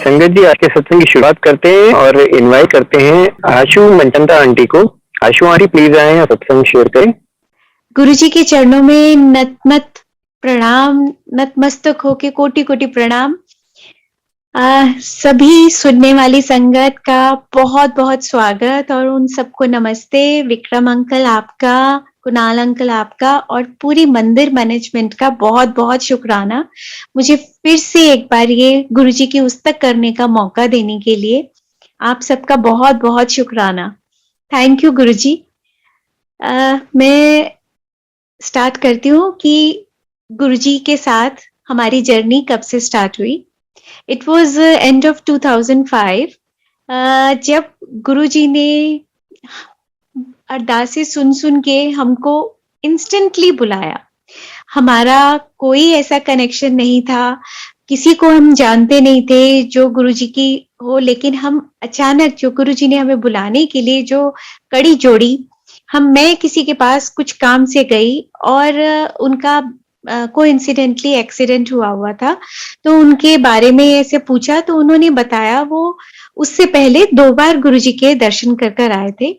संगत जी, आज के सत्संग की शुरुआत करते हैं और इनवाइट करते हैं आशु मनचंदा आंटी को। आशु आंटी प्लीज आए और सत्संग शेयर करें। गुरुजी के चरणों में नतमत प्रणाम, नतमस्तक होके कोटि कोटि प्रणाम। सभी सुनने वाली संगत का बहुत बहुत स्वागत और उन सबको नमस्ते। विक्रम अंकल आपका, कुणाल अंकल आपका और पूरी मंदिर मैनेजमेंट का बहुत बहुत शुक्राना मुझे फिर से एक बार ये गुरुजी की उस्तक करने का मौका देने के लिए। आप सबका बहुत बहुत शुक्राना। थैंक यू गुरुजी। मैं स्टार्ट करती हूँ कि गुरुजी के साथ हमारी जर्नी कब से स्टार्ट हुई। इट वॉज एंड ऑफ 2005 जब गुरुजी ने अरदासें सुन सुन के हमको इंस्टेंटली बुलाया। हमारा कोई ऐसा कनेक्शन नहीं था, किसी को हम जानते नहीं थे जो गुरुजी की हो, लेकिन हम अचानक जो गुरुजी ने हमें बुलाने के लिए जो कड़ी जोड़ी, मैं किसी के पास कुछ काम से गई और उनका कोइंसिडेंटली एक्सीडेंट हुआ था। तो उनके बारे में ऐसे पूछा तो उन्होंने बताया वो उससे पहले 2 बार गुरुजी के दर्शन कर आए थे।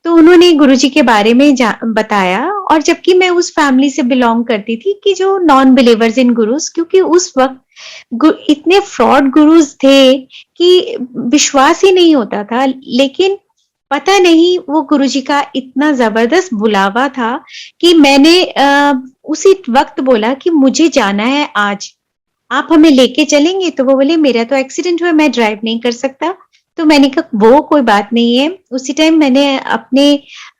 तो उन्होंने गुरुजी के बारे में बताया और जबकि मैं उस फैमिली से बिलोंग करती थी कि जो नॉन बिलीवर्स इन गुरुज, क्योंकि उस वक्त इतने फ्रॉड गुरुज थे कि विश्वास ही नहीं होता था। लेकिन पता नहीं वो गुरुजी का इतना जबरदस्त बुलावा था कि मैंने उसी वक्त बोला कि मुझे जाना है आज, आप हमें लेके चलेंगे? तो वो बोले मेरा तो एक्सीडेंट हुआ, मैं ड्राइव नहीं कर सकता। तो मैंने कहा वो कोई बात नहीं है। उसी टाइम मैंने अपने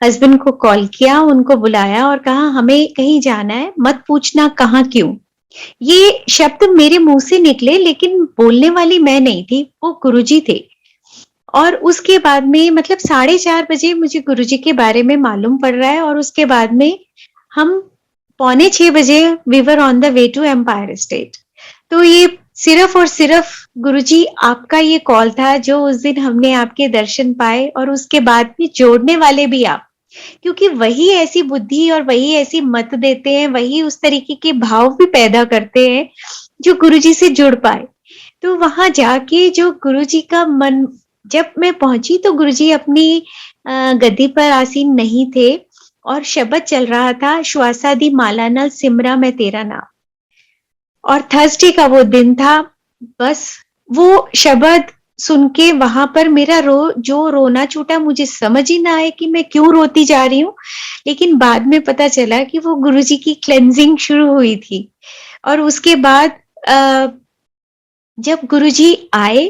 हस्बैंड को कॉल किया, उनको बुलाया और कहा हमें कहीं जाना है, मत पूछना कहाँ क्यों। ये शब्द मेरे मुंह से निकले लेकिन बोलने वाली मैं नहीं थी, वो गुरुजी थे। और उसके बाद में मतलब 4:30 बजे मुझे गुरुजी के बारे में मालूम पड़ रहा है और उसके बाद में हम 5:45 बजे we were on the way to Empire State. तो ये सिर्फ और सिर्फ गुरुजी आपका ये कॉल था जो उस दिन हमने आपके दर्शन पाए और उसके बाद में जोड़ने वाले भी आप, क्योंकि वही ऐसी बुद्धि और वही ऐसी मत देते हैं, वही उस तरीके के भाव भी पैदा करते हैं जो गुरुजी से जुड़ पाए। तो वहां जाके जो गुरुजी का मन, जब मैं पहुंची तो गुरुजी अपनी गद्दी पर आसीन नहीं थे और शब्द चल रहा था, श्वासा दी माला नल सिमरा मैं तेरा नाम। और थर्सडे का वो दिन था। बस वो शब्द सुन के वहां पर मेरा जो रोना छूटा, मुझे समझ ही ना आए कि मैं क्यों रोती जा रही हूँ। लेकिन बाद में पता चला कि वो गुरुजी की क्लेंजिंग शुरू हुई थी। और उसके बाद जब गुरुजी आए,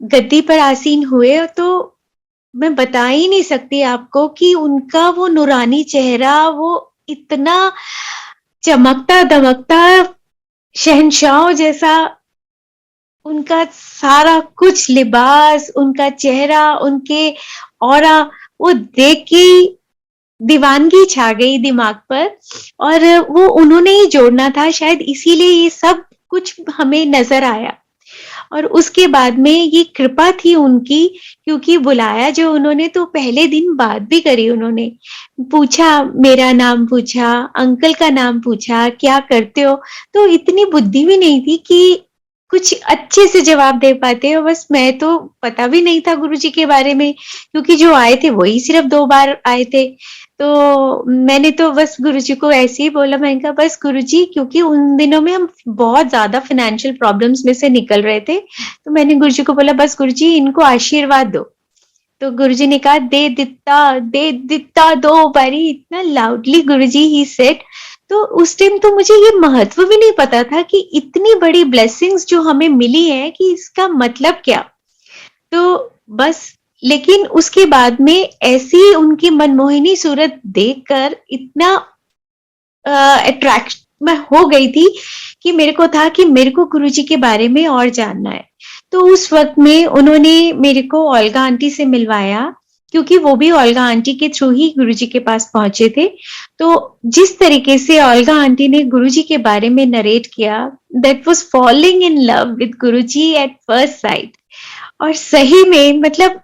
गद्दी पर आसीन हुए, तो मैं बता ही नहीं सकती आपको कि उनका वो नूरानी चेहरा, वो इतना चमकता दमकता शहंशाह जैसा, उनका सारा कुछ लिबास, उनका चेहरा, उनके ऑरा, वो देख के दीवानगी छा गई दिमाग पर। और वो उन्होंने ही जोड़ना था, शायद इसीलिए ये सब कुछ हमें नजर आया। और उसके बाद में ये कृपा थी उनकी, क्योंकि बुलाया जो उन्होंने तो पहले दिन बात भी करी, उन्होंने पूछा, मेरा नाम पूछा, अंकल का नाम पूछा, क्या करते हो। तो इतनी बुद्धि भी नहीं थी कि कुछ अच्छे से जवाब दे पाते हो। बस मैं तो पता भी नहीं था गुरुजी के बारे में, क्योंकि जो आए थे वही सिर्फ 2 बार आए थे। तो मैंने तो बस गुरुजी को ऐसे ही बोला, मैंने कहा बस गुरुजी, क्योंकि उन दिनों में हम बहुत ज्यादा फाइनेंशियल प्रॉब्लम्स में से निकल रहे थे। तो मैंने गुरुजी को बोला बस गुरुजी इनको आशीर्वाद दो। तो गुरुजी ने कहा दे दित्ता 2 बारी, इतना लाउडली गुरुजी ही सेड। तो उस टाइम तो मुझे ये महत्व भी नहीं पता था कि इतनी बड़ी ब्लेसिंग्स जो हमें मिली है कि इसका मतलब क्या। तो बस, लेकिन उसके बाद में ऐसी उनकी मनमोहिनी सूरत देखकर इतना अट्रैक्ट मैं हो गई थी कि मेरे को था कि मेरे को गुरुजी के बारे में और जानना है। तो उस वक्त में उन्होंने मेरे को ओल्गा आंटी से मिलवाया, क्योंकि वो भी ओल्गा आंटी के थ्रू ही गुरुजी के पास पहुंचे थे। तो जिस तरीके से ओल्गा आंटी ने गुरुजी के बारे में नरेट किया, that was falling in love with Guruji at first sight. और सही में मतलब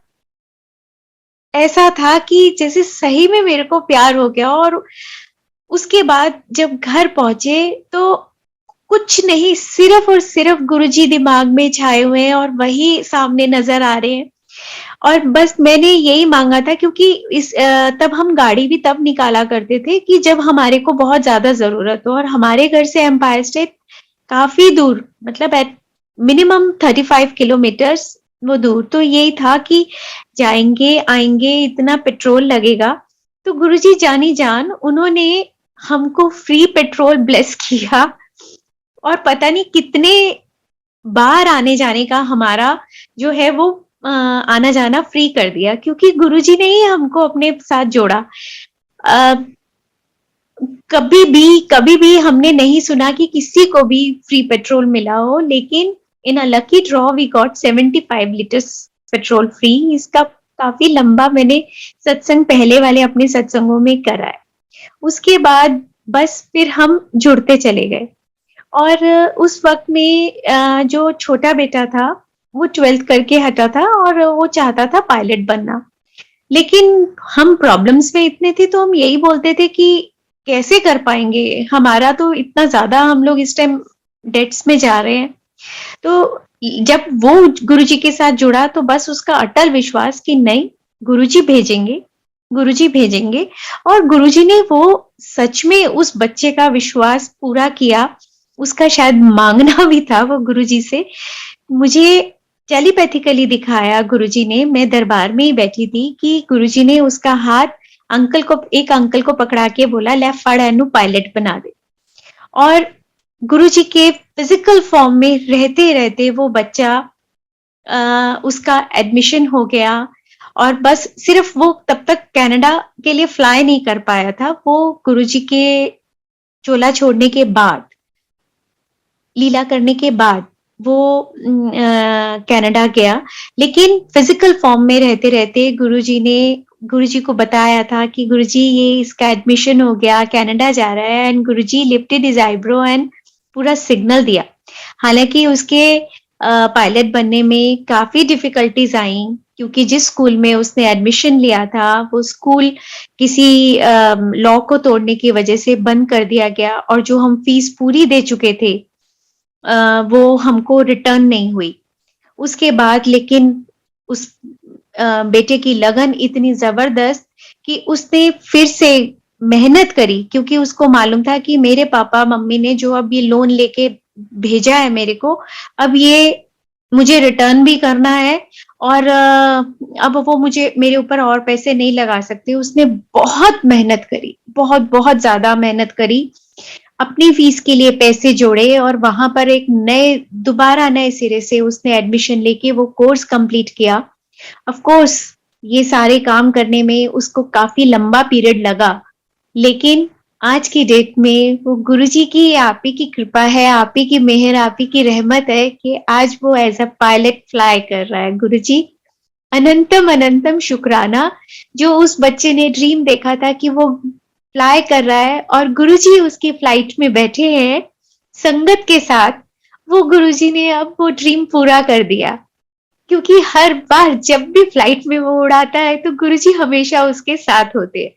ऐसा था कि जैसे सही में मेरे को प्यार हो गया। और उसके बाद जब घर पहुंचे तो कुछ नहीं, सिर्फ और सिर्फ गुरुजी दिमाग में छाए हुए हैं और वही सामने नजर आ रहे हैं। और बस मैंने यही मांगा था, क्योंकि तब हम गाड़ी भी तब निकाला करते थे कि जब हमारे को बहुत ज्यादा जरूरत हो, और हमारे घर से एम्पायर स्टेट काफी दूर, मतलब एट मिनिमम 35 किलोमीटर्स वो दूर। तो यही था कि जाएंगे आएंगे इतना पेट्रोल लगेगा। तो गुरुजी जानी जान, उन्होंने हमको फ्री पेट्रोल ब्लेस किया, और पता नहीं कितने बाहर आने जाने का हमारा जो है वो आना जाना फ्री कर दिया, क्योंकि गुरुजी ने ही हमको अपने साथ जोड़ा। अ, कभी भी हमने नहीं सुना कि किसी को भी फ्री पेट्रोल मिला हो, लेकिन in a lucky draw we got 75 litres petrol free. इसका काफी लंबा मैंने सत्संग पहले वाले अपने सत्संगों में करा है। उसके बाद बस फिर हम जुड़ते चले गए। और उस वक्त में जो छोटा बेटा था वो 12th करके हटा था, और वो चाहता था पायलट बनना। लेकिन हम प्रॉब्लम्स में इतने थे, तो हम यही बोलते थे कि कैसे कर पाएंगे, हमारा तो इतना ज्यादा, हम लोग इस टाइम डेट्स में जा रहे हैं। तो जब वो गुरुजी के साथ जुड़ा तो बस उसका अटल विश्वास कि नहीं, गुरुजी भेजेंगे, गुरुजी भेजेंगे। और गुरुजी ने वो सच में उस बच्चे का विश्वास पूरा किया। उसका शायद मांगना भी था वो गुरुजी से। मुझे टेलीपैथिकली दिखाया गुरुजी ने, मैं दरबार में ही बैठी थी, कि गुरुजी ने उसका हाथ एक अंकल को पकड़ा के बोला, ले फड़ एनू पायलट बना दे। और गुरुजी के फिजिकल फॉर्म में रहते रहते वो बच्चा, उसका एडमिशन हो गया। और बस सिर्फ वो तब तक कनाडा के लिए फ्लाई नहीं कर पाया था, वो गुरुजी के चोला छोड़ने के बाद, लीला करने के बाद वो कनाडा गया। लेकिन फिजिकल फॉर्म में रहते रहते गुरुजी को बताया था कि गुरुजी ये इसका एडमिशन हो गया, कनाडा जा रहा है। And Guruji lifted his eyebrow and पूरा सिग्नल दिया। हालांकि उसके पायलट बनने में काफी डिफिकल्टीज आई, क्योंकि जिस स्कूल में उसने एडमिशन लिया था वो स्कूल किसी लॉ को तोड़ने की वजह से बंद कर दिया गया, और जो हम फीस पूरी दे चुके थे वो हमको रिटर्न नहीं हुई। उसके बाद लेकिन उस बेटे की लगन इतनी जबरदस्त कि उसने फिर से मेहनत करी, क्योंकि उसको मालूम था कि मेरे पापा मम्मी ने जो अब ये लोन लेके भेजा है मेरे को, अब ये मुझे रिटर्न भी करना है, और अब वो मुझे मेरे ऊपर और पैसे नहीं लगा सकते। उसने बहुत मेहनत करी, बहुत बहुत ज्यादा मेहनत करी, अपनी फीस के लिए पैसे जोड़े, और वहां पर दोबारा नए सिरे से उसने एडमिशन लेके वो कोर्स कंप्लीट किया। ऑफ कोर्स ये सारे काम करने में उसको काफी लंबा पीरियड लगा, लेकिन आज की डेट में वो गुरुजी की, आप ही की कृपा है, आप ही की मेहर, आप ही की रहमत है कि आज वो एज अ पायलट फ्लाई कर रहा है। गुरुजी अनंतम अनंतम शुक्राना, जो उस बच्चे ने ड्रीम देखा था कि वो फ्लाई कर रहा है, और गुरुजी उसकी फ्लाइट में बैठे हैं संगत के साथ। वो गुरुजी ने अब वो ड्रीम पूरा कर दिया, क्योंकि हर बार जब भी फ्लाइट में वो उड़ाता है तो गुरुजी हमेशा उसके साथ होते हैं।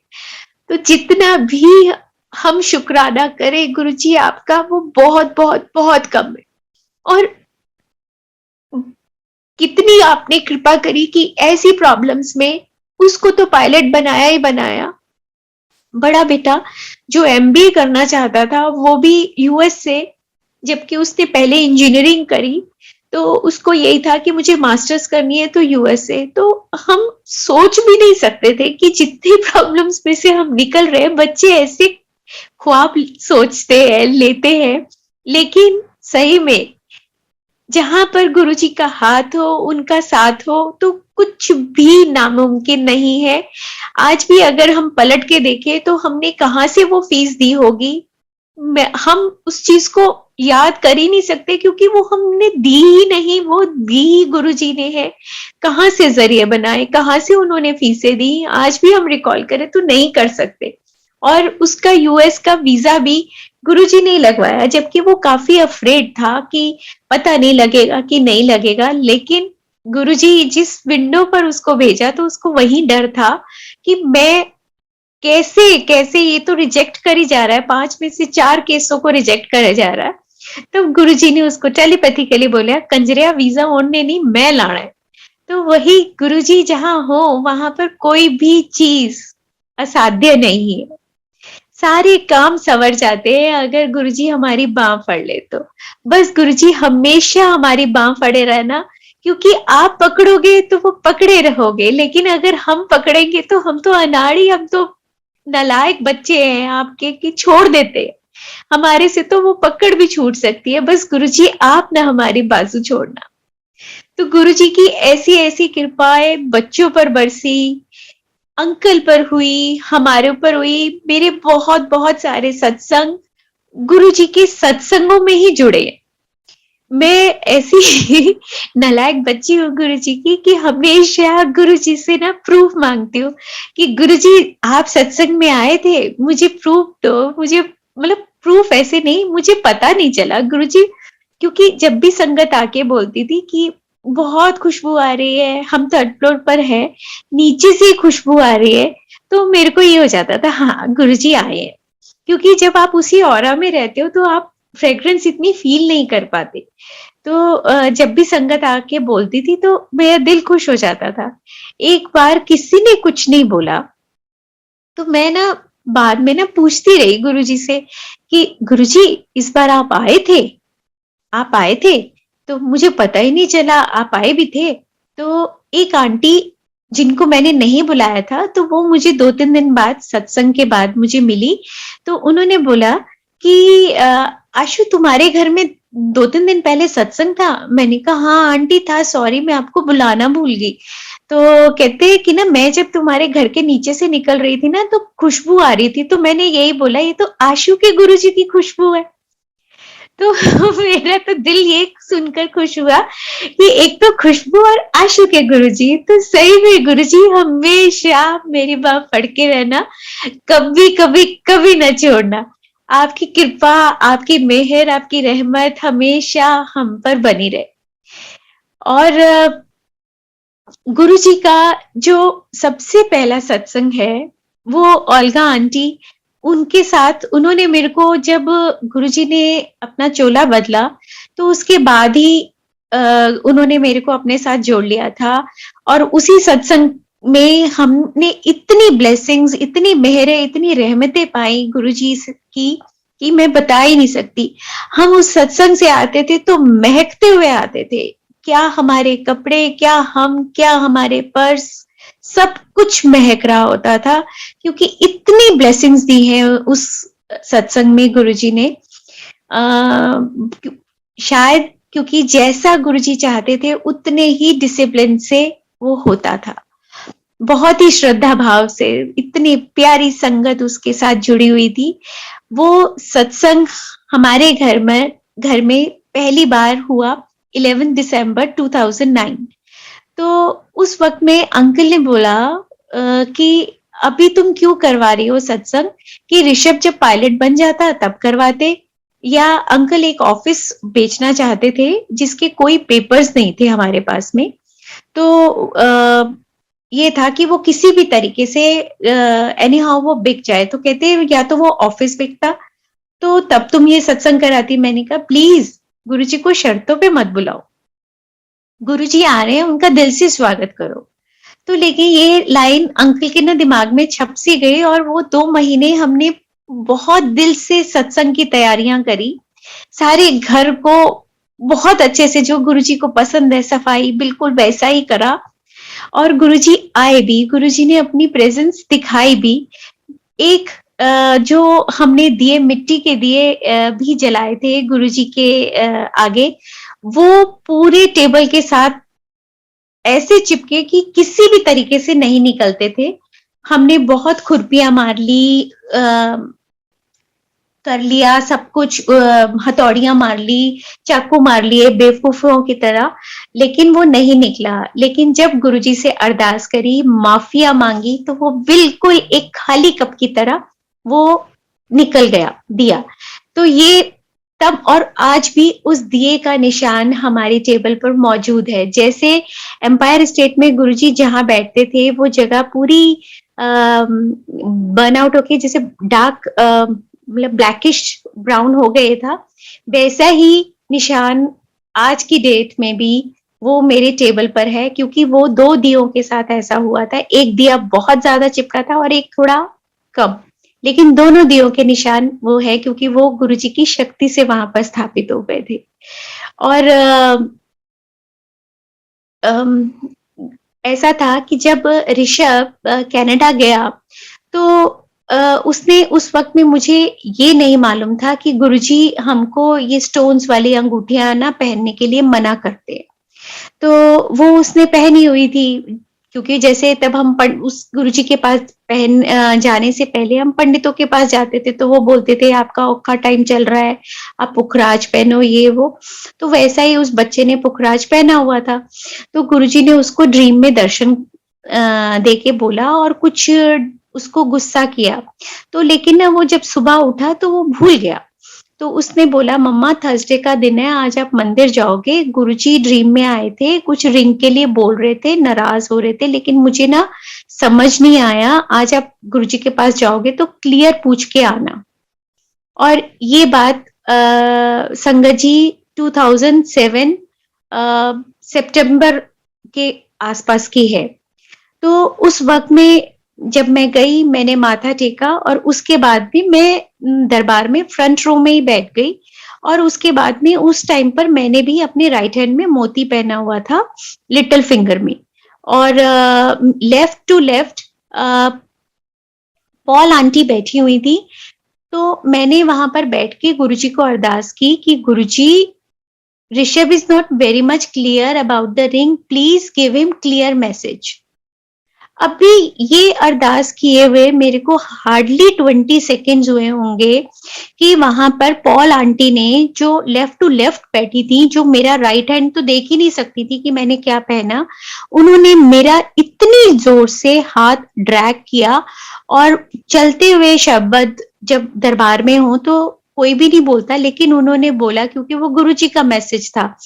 तो जितना भी हम शुक्राना करें गुरुजी आपका, वो बहुत बहुत बहुत कम है। और कितनी आपने कृपा करी कि ऐसी प्रॉब्लम्स में उसको तो पायलट बनाया ही बनाया। बड़ा बेटा जो एमबीए करना चाहता था वो भी यूएस से, जबकि उसने पहले इंजीनियरिंग करी, तो उसको यही था कि मुझे मास्टर्स करनी है तो यूएस से। तो हम सोच भी नहीं सकते थे कि जितनी प्रॉब्लम्स में से हम निकल रहे हैं, बच्चे ऐसे ख्वाब सोचते हैं, लेते हैं। लेकिन सही में जहां पर गुरुजी का हाथ हो, उनका साथ हो, तो कुछ भी नामुमकिन नहीं है। आज भी अगर हम पलट के देखें तो हमने कहाँ से वो फीस दी होगी, हम उस चीज को याद कर ही नहीं सकते, क्योंकि वो हमने दी ही नहीं, वो दी ही गुरुजी ने है। कहाँ से जरिए बनाए, कहाँ से उन्होंने फीसें दी, आज भी हम रिकॉल करें तो नहीं कर सकते। और उसका यूएस का वीजा भी गुरुजी ने लगवाया, जबकि वो काफी अफ्रेड था कि पता नहीं लगेगा कि नहीं लगेगा। लेकिन गुरुजी जिस विंडो पर उसको भेजा, तो उसको वही डर था कि मैं कैसे कैसे, ये तो रिजेक्ट कर ही जा रहा है, 5 में से 4 केसों को रिजेक्ट करा जा रहा है, तो गुरुजी ने उसको टेलीपैथिकली बोला, कंजरिया वीजा ओढ़ने नहीं, मैं लाना है। तो वही गुरुजी जहाँ हो वहां पर कोई भी चीज असाध्य नहीं है। सारे काम संवर जाते हैं अगर गुरुजी हमारी बाह फड़ ले तो। बस गुरुजी हमेशा हमारी बाह फड़े रहना, क्योंकि आप पकड़ोगे तो वो पकड़े रहोगे, लेकिन अगर हम पकड़ेंगे तो हम तो अनाड़ी, हम तो नालायक बच्चे हैं आपके कि छोड़ देते हैं। हमारे से तो वो पकड़ भी छूट सकती है, बस गुरुजी आप ना हमारी बाजू छोड़ना। तो गुरुजी की ऐसी ऐसी कृपाएं बच्चों पर बरसी, अंकल पर हुई, हमारे ऊपर हुई। मेरे बहुत बहुत सारे सत्संग गुरुजी के सत्संगों में ही जुड़े। मैं ऐसी नालायक बच्ची हूँ गुरुजी की कि हमेशा गुरुजी से ना प्रूफ मांगती हूँ कि गुरुजी आप सत्संग में आए थे, मुझे प्रूफ दो। मुझे मतलब प्रूफ ऐसे नहीं, मुझे पता नहीं चला गुरुजी, क्योंकि जब भी संगत आके बोलती थी कि बहुत खुशबू आ रही है, हम थर्ड फ्लोर पर है, नीचे से खुशबू आ रही है, तो मेरे को ये हो जाता था हाँ गुरुजी आए हैं। क्योंकि जब आप उसी ऑरा में रहते हो तो आप फ्रेग्रेंस इतनी फील नहीं कर पाते। तो जब भी संगत आके बोलती थी तो मेरा दिल खुश हो जाता था। एक बार किसी ने कुछ नहीं बोला, तो मैं ना बाद में ना पूछती रही गुरुजी से कि गुरुजी इस बार आप आए थे? आप आए थे? तो मुझे पता ही नहीं चला आप आए भी थे। तो एक आंटी जिनको मैंने नहीं बुलाया था, तो वो मुझे 2-3 दिन बाद सत्संग के बाद मुझे मिली। तो उन्होंने बोला कि आशु तुम्हारे घर में 2-3 दिन पहले सत्संग था? मैंने कहा हाँ आंटी था, सॉरी मैं आपको बुलाना भूल गई। तो कहते हैं कि ना मैं जब तुम्हारे घर के नीचे से निकल रही थी ना तो खुशबू आ रही थी, तो मैंने यही बोला ये तो आशु के गुरुजी की खुशबू है। तो मेरा तो दिल ये सुनकर खुश हुआ कि एक तो खुशबू और आशु के गुरुजी, तो सही में गुरुजी हमेशा मेरी बात पढ़ के रहना, कभी कभी कभी न छोड़ना। आपकी कृपा, आपकी मेहर, आपकी रहमत हमेशा हम पर बनी रहे। और गुरुजी का जो सबसे पहला सत्संग है वो ओल्गा आंटी, उनके साथ उन्होंने मेरे को जब गुरुजी ने अपना चोला बदला तो उसके बाद ही उन्होंने मेरे को अपने साथ जोड़ लिया था। और उसी सत्संग में हमने इतनी ब्लेसिंग्स, इतनी मेहरें, इतनी रहमतें पाई गुरुजी की कि मैं बता ही नहीं सकती। हम उस सत्संग से आते थे तो महकते हुए आते थे, क्या हमारे कपड़े, क्या हम, क्या हमारे पर्स, सब कुछ महक रहा होता था, क्योंकि इतनी ब्लेसिंग्स दी हैं उस सत्संग में गुरुजी ने। शायद क्योंकि जैसा गुरुजी चाहते थे उतने ही डिसिप्लिन से वो होता था, बहुत ही श्रद्धा भाव से, इतनी प्यारी संगत उसके साथ जुड़ी हुई थी। वो सत्संग हमारे घर में पहली बार हुआ 11 दिसंबर 2009। तो उस वक्त में अंकल ने बोला कि अभी तुम क्यों करवा रही हो सत्संग, कि ऋषभ जब पायलट बन जाता तब करवाते। या अंकल एक ऑफिस बेचना चाहते थे जिसके कोई पेपर्स नहीं थे हमारे पास में। तो ये था कि वो किसी भी तरीके से एनी हाउ वो बिक जाए, तो कहते या तो वो ऑफिस बिकता तो तब तुम ये सत्संग कराती। मैंने कहा प्लीज गुरुजी को शर्तों पे मत बुलाओ, गुरुजी आ रहे हैं उनका दिल से स्वागत करो। तो लेकिन ये लाइन अंकल के ना दिमाग में छप सी गई और वो 2 महीने हमने बहुत दिल से सत्संग की तैयारियां करी। सारे घर को बहुत अच्छे से, जो गुरुजी को पसंद है सफाई बिल्कुल वैसा ही करा। और गुरुजी आए भी, गुरुजी ने अपनी प्रेजेंस दिखाई भी। एक जो हमने दिए, मिट्टी के दिए भी जलाए थे गुरुजी के आगे, वो पूरे टेबल के साथ ऐसे चिपके कि किसी भी तरीके से नहीं निकलते थे। हमने बहुत खुरपियां मार ली, कर लिया सब कुछ, हथौड़ियां मार ली, चाकू मार लिए बेवकूफों की तरह, लेकिन वो नहीं निकला। लेकिन जब गुरुजी से अरदास करी, माफिया मांगी, तो वो बिल्कुल एक खाली कप की तरह वो निकल गया दिया। तो ये तब और आज भी उस दिए का निशान हमारी टेबल पर मौजूद है। जैसे एम्पायर स्टेट में गुरुजी जहां बैठते थे वो जगह पूरी बर्न आउट होके जैसे डार्क मतलब ब्लैकिश ब्राउन हो गए था, वैसा ही निशान आज की डेट में भी वो मेरे टेबल पर है, क्योंकि वो 2 दियों के साथ ऐसा हुआ था। एक दिया बहुत ज़्यादा चिपका था और एक थोड़ा कम, लेकिन दोनों दियों के निशान वो है, क्योंकि वो गुरुजी की शक्ति से वहाँ पर स्थापित हो गए थे। और अम, ऐसा था कि जब ऋषभ कनाडा गया, तो उसने उस वक़्त में मुझे ये नहीं मालूम था कि गुरुजी हमको ये स्टोन्स वाली अंगूठियाँ ना पहनने के लिए मना करते हैं। तो वो उसने पहनी हुई थी, क्योंकि जैसे तब हम उस गुरुजी के पास जाने से पहले हम पंडितों के पास जाते थे, तो वो बोलते थे आपका औखा टाइम चल रहा है, आप पुखराज पहनो ये वो। तो वैसा ही उस बच्चे ने पुखराज पहना हुआ था। तो गुरुजी ने उसको ड्रीम में दर्शन दे के बोला और कुछ उसको गुस्सा किया। तो लेकिन ना वो जब सुबह उठा तो वो भूल गया। तो उसने बोला मम्मा थर्सडे का दिन है, आज आप मंदिर जाओगे, गुरुजी ड्रीम में आए थे, कुछ रिंग के लिए बोल रहे थे, नाराज हो रहे थे, लेकिन मुझे ना समझ नहीं आया, आज आप गुरुजी के पास जाओगे तो क्लियर पूछ के आना। और ये बात संगत जी 2007 सितंबर के आसपास की है। तो उस वक्त में जब मैं गई, मैंने माथा टेका और उसके बाद भी मैं दरबार में फ्रंट रो में ही बैठ गई। और उसके बाद में उस टाइम पर मैंने भी अपने राइट हैंड में मोती पहना हुआ था, लिटिल फिंगर में। और left to left Paul aunty बैठी हुई थी। तो मैंने वहां पर बैठ के गुरुजी को अरदास की कि गुरुजी, Rishabh is not very much clear about the ring, please give him clear message. अभी ये अरदास किए हुए मेरे को हार्डली 20 सेकेंड्स हुए होंगे कि वहां पर पॉल आंटी ने, जो लेफ्ट टू लेफ्ट बैठी थी, जो मेरा राइट हैंड तो देख ही नहीं सकती थी कि मैंने क्या पहना, उन्होंने मेरा इतनी जोर से हाथ ड्रैग किया। और चलते हुए शब्द जब दरबार में हो तो कोई भी नहीं बोलता, लेकिन उन्होंने बोला, क्योंकि वो गुरुजी का मैसेज था,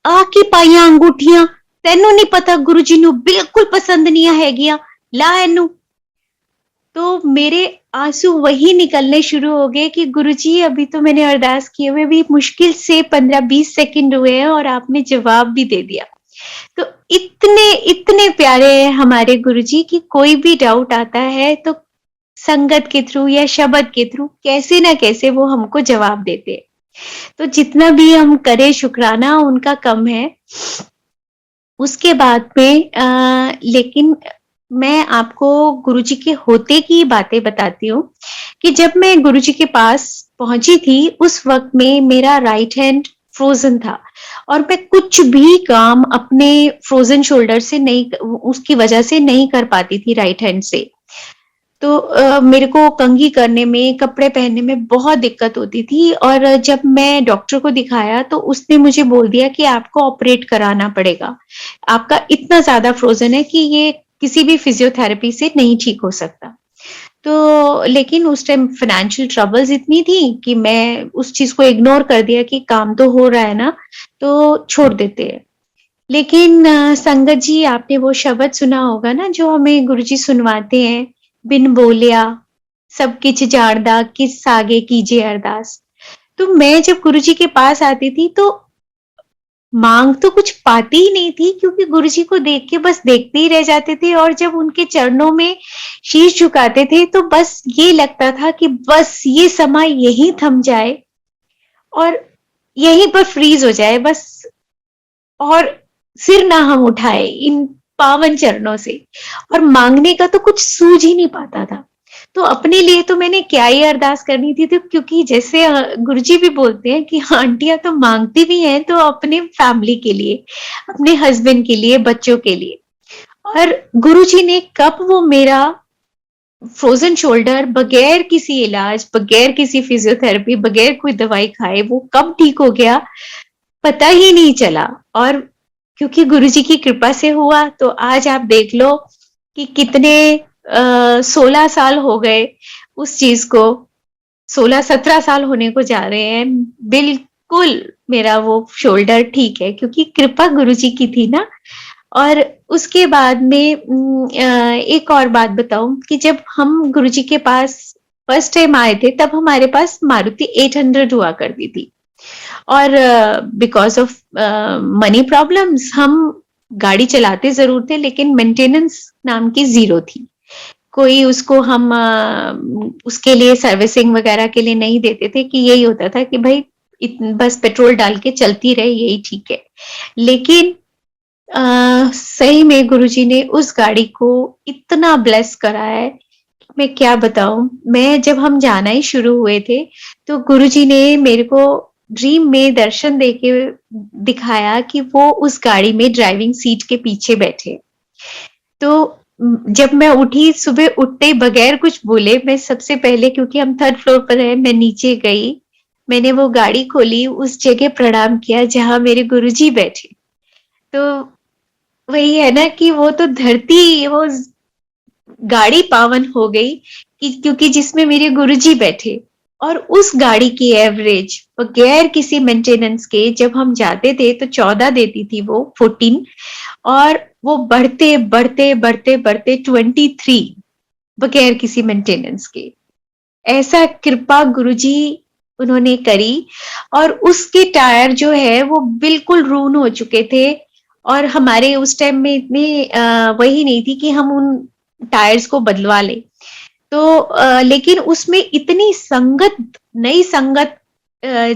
आके पाइया अंगूठियां, तेनू नहीं पता गुरुजी नू बिल्कुल पसंद नहीं हैगियां, ला एनू। तो मेरे आंसू वही निकलने शुरू हो गए कि गुरुजी अभी तो मैंने अरदास किए हुए भी मुश्किल से 15-20 सेकंड हुए हैं और आपने जवाब भी दे दिया। तो इतने इतने प्यारे हैं हमारे गुरुजी कि कोई भी डाउट आता है तो संगत के थ्रू या शब्द के थ्रू कैसे ना कैसे वो हमको जवाब देते हैं। तो जितना भी हम करें शुक्राना उनका कम है। उसके बाद में लेकिन मैं आपको गुरुजी के होते की बातें बताती हूँ कि जब मैं गुरुजी के पास पहुंची थी उस वक्त में मेरा राइट हैंड फ्रोजन था और मैं कुछ भी काम अपने फ्रोजन शोल्डर से नहीं, उसकी वजह से नहीं कर पाती थी राइट हैंड से। तो मेरे को कंघी करने में, कपड़े पहनने में बहुत दिक्कत होती थी। और जब मैं डॉक्टर को दिखाया तो उसने मुझे बोल दिया कि आपको ऑपरेट कराना पड़ेगा, आपका इतना ज्यादा फ्रोजन है कि ये किसी भी फिजियोथेरेपी से नहीं ठीक हो सकता। तो लेकिन उस टाइम फाइनेंशियल ट्रबल्स इतनी थी कि मैं उस चीज को इग्नोर कर दिया कि काम तो हो रहा है ना, तो छोड़ देते हैं। लेकिन संगत जी, आपने वो शब्द सुना होगा ना जो हमें गुरुजी सुनवाते हैं, बिन बोलिया सब किछ जाणदा, किस आगे कीजिए अरदास। तो मैं जब गुरुजी के पास आती थी तो मांग तो कुछ पाती ही नहीं थी, क्योंकि गुरुजी को देख के बस देखते ही रह जाते थे। और जब उनके चरणों में शीश झुकाते थे तो बस ये लगता था कि बस ये समय यहीं थम जाए और यहीं पर फ्रीज हो जाए बस, और सिर ना हम उठाए इन पावन चरणों से। और मांगने का तो कुछ सूझ ही नहीं पाता था। तो अपने लिए तो मैंने क्या ही अरदास करनी थी, तो क्योंकि जैसे गुरुजी भी बोलते हैं कि आंटियां तो मांगती भी हैं तो अपने फैमिली के लिए, अपने हस्बैंड के लिए, बच्चों के लिए। और गुरुजी ने कब वो मेरा फ्रोजन शोल्डर बगैर किसी इलाज, बगैर किसी फिजियोथेरेपी, बगैर कोई दवाई खाए वो कब ठीक हो गया पता ही नहीं चला। और क्योंकि गुरुजी की कृपा से हुआ तो आज आप देख लो कि कितने 16 साल हो गए उस चीज को, 16-17 साल होने को जा रहे हैं। बिल्कुल मेरा वो शोल्डर ठीक है क्योंकि कृपा गुरुजी की थी ना। और उसके बाद में एक और बात बताऊं कि जब हम गुरुजी के पास फर्स्ट टाइम आए थे तब हमारे पास मारुति 800 हुआ करती थी, और बिकॉज ऑफ मनी प्रॉब्लम्स हम गाड़ी चलाते जरूर थे लेकिन मेंटेनेंस नाम की जीरो थी। कोई उसको हम उसके लिए सर्विसिंग वगैरह के लिए नहीं देते थे, कि यही होता था कि भाई बस पेट्रोल डाल के चलती रहे, यही ठीक है। लेकिन सही में गुरुजी ने उस गाड़ी को इतना ब्लेस करा है, मैं क्या बताऊं। मैं जब हम जाना ही शुरू हुए थे तो गुरुजी ने मेरे को ड्रीम में दर्शन देके दिखाया कि वो उस गाड़ी में ड्राइविंग सीट के पीछे बैठे। तो जब मैं उठी सुबह उठते ही बगैर कुछ बोले, मैं सबसे पहले, क्योंकि हम थर्ड फ्लोर पर है, मैं नीचे गई, मैंने वो गाड़ी खोली, उस जगह प्रणाम किया जहां मेरे गुरुजी बैठे। तो वही है ना कि वो तो धरती, वो गाड़ी पावन हो गई कि क्योंकि जिसमें मेरे गुरुजी बैठे। और उस गाड़ी की एवरेज बगैर किसी मेंटेनेंस के जब हम जाते थे तो 14 देती थी, वो 14, और वो बढ़ते बढ़ते बढ़ते बढ़ते 23 बगैर किसी मेंटेनेंस के। ऐसा कृपा गुरुजी उन्होंने करी। और उसके टायर जो है वो बिल्कुल रून हो चुके थे, और हमारे उस टाइम में इतनी वही नहीं थी कि हम उन टायर्स को बदलवा ले। तो लेकिन उसमें इतनी संगत, नई संगत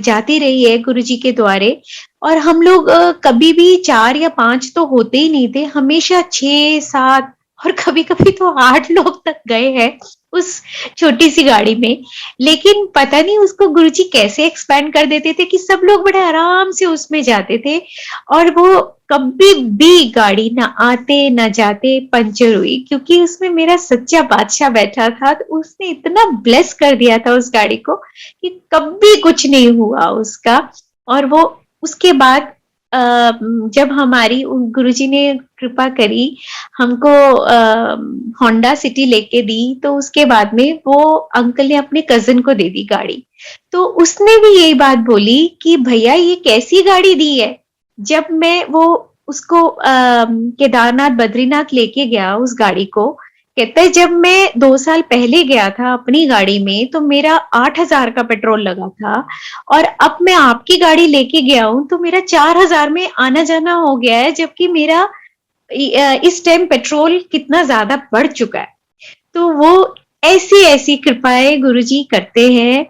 जाती रही है गुरुजी के द्वारे, और हम लोग कभी भी 4 या 5 तो होते ही नहीं थे, हमेशा 6, 7 और कभी कभी तो 8 लोग तक गए हैं उस छोटी सी गाड़ी में। लेकिन पता नहीं उसको गुरुजी कैसे एक्सपैंड कर देते थे कि सब लोग बड़े आराम से उसमें जाते थे, और वो कभी भी गाड़ी ना आते ना जाते पंचर हुई, क्योंकि उसमें मेरा सच्चा बादशाह बैठा था। तो उसने इतना ब्लेस कर दिया था उस गाड़ी को कि कभी कुछ नहीं हुआ उसका। और वो उसके बाद जब हमारी गुरुजी ने कृपा करी, हमको होंडा सिटी लेके दी, तो उसके बाद में वो अंकल ने अपने कजिन को दे दी गाड़ी। तो उसने भी यही बात बोली कि भैया ये कैसी गाड़ी दी है। जब मैं वो उसको केदारनाथ बद्रीनाथ लेके गया उस गाड़ी को, कहता है जब मैं 2 साल पहले गया था अपनी गाड़ी में तो मेरा 8,000 का पेट्रोल लगा था, और अब मैं आपकी गाड़ी लेके गया हूं तो मेरा 4,000 में आना जाना हो गया है, जबकि मेरा इस टाइम पेट्रोल कितना ज्यादा बढ़ चुका है। तो वो ऐसी ऐसी कृपाएं गुरुजी करते हैं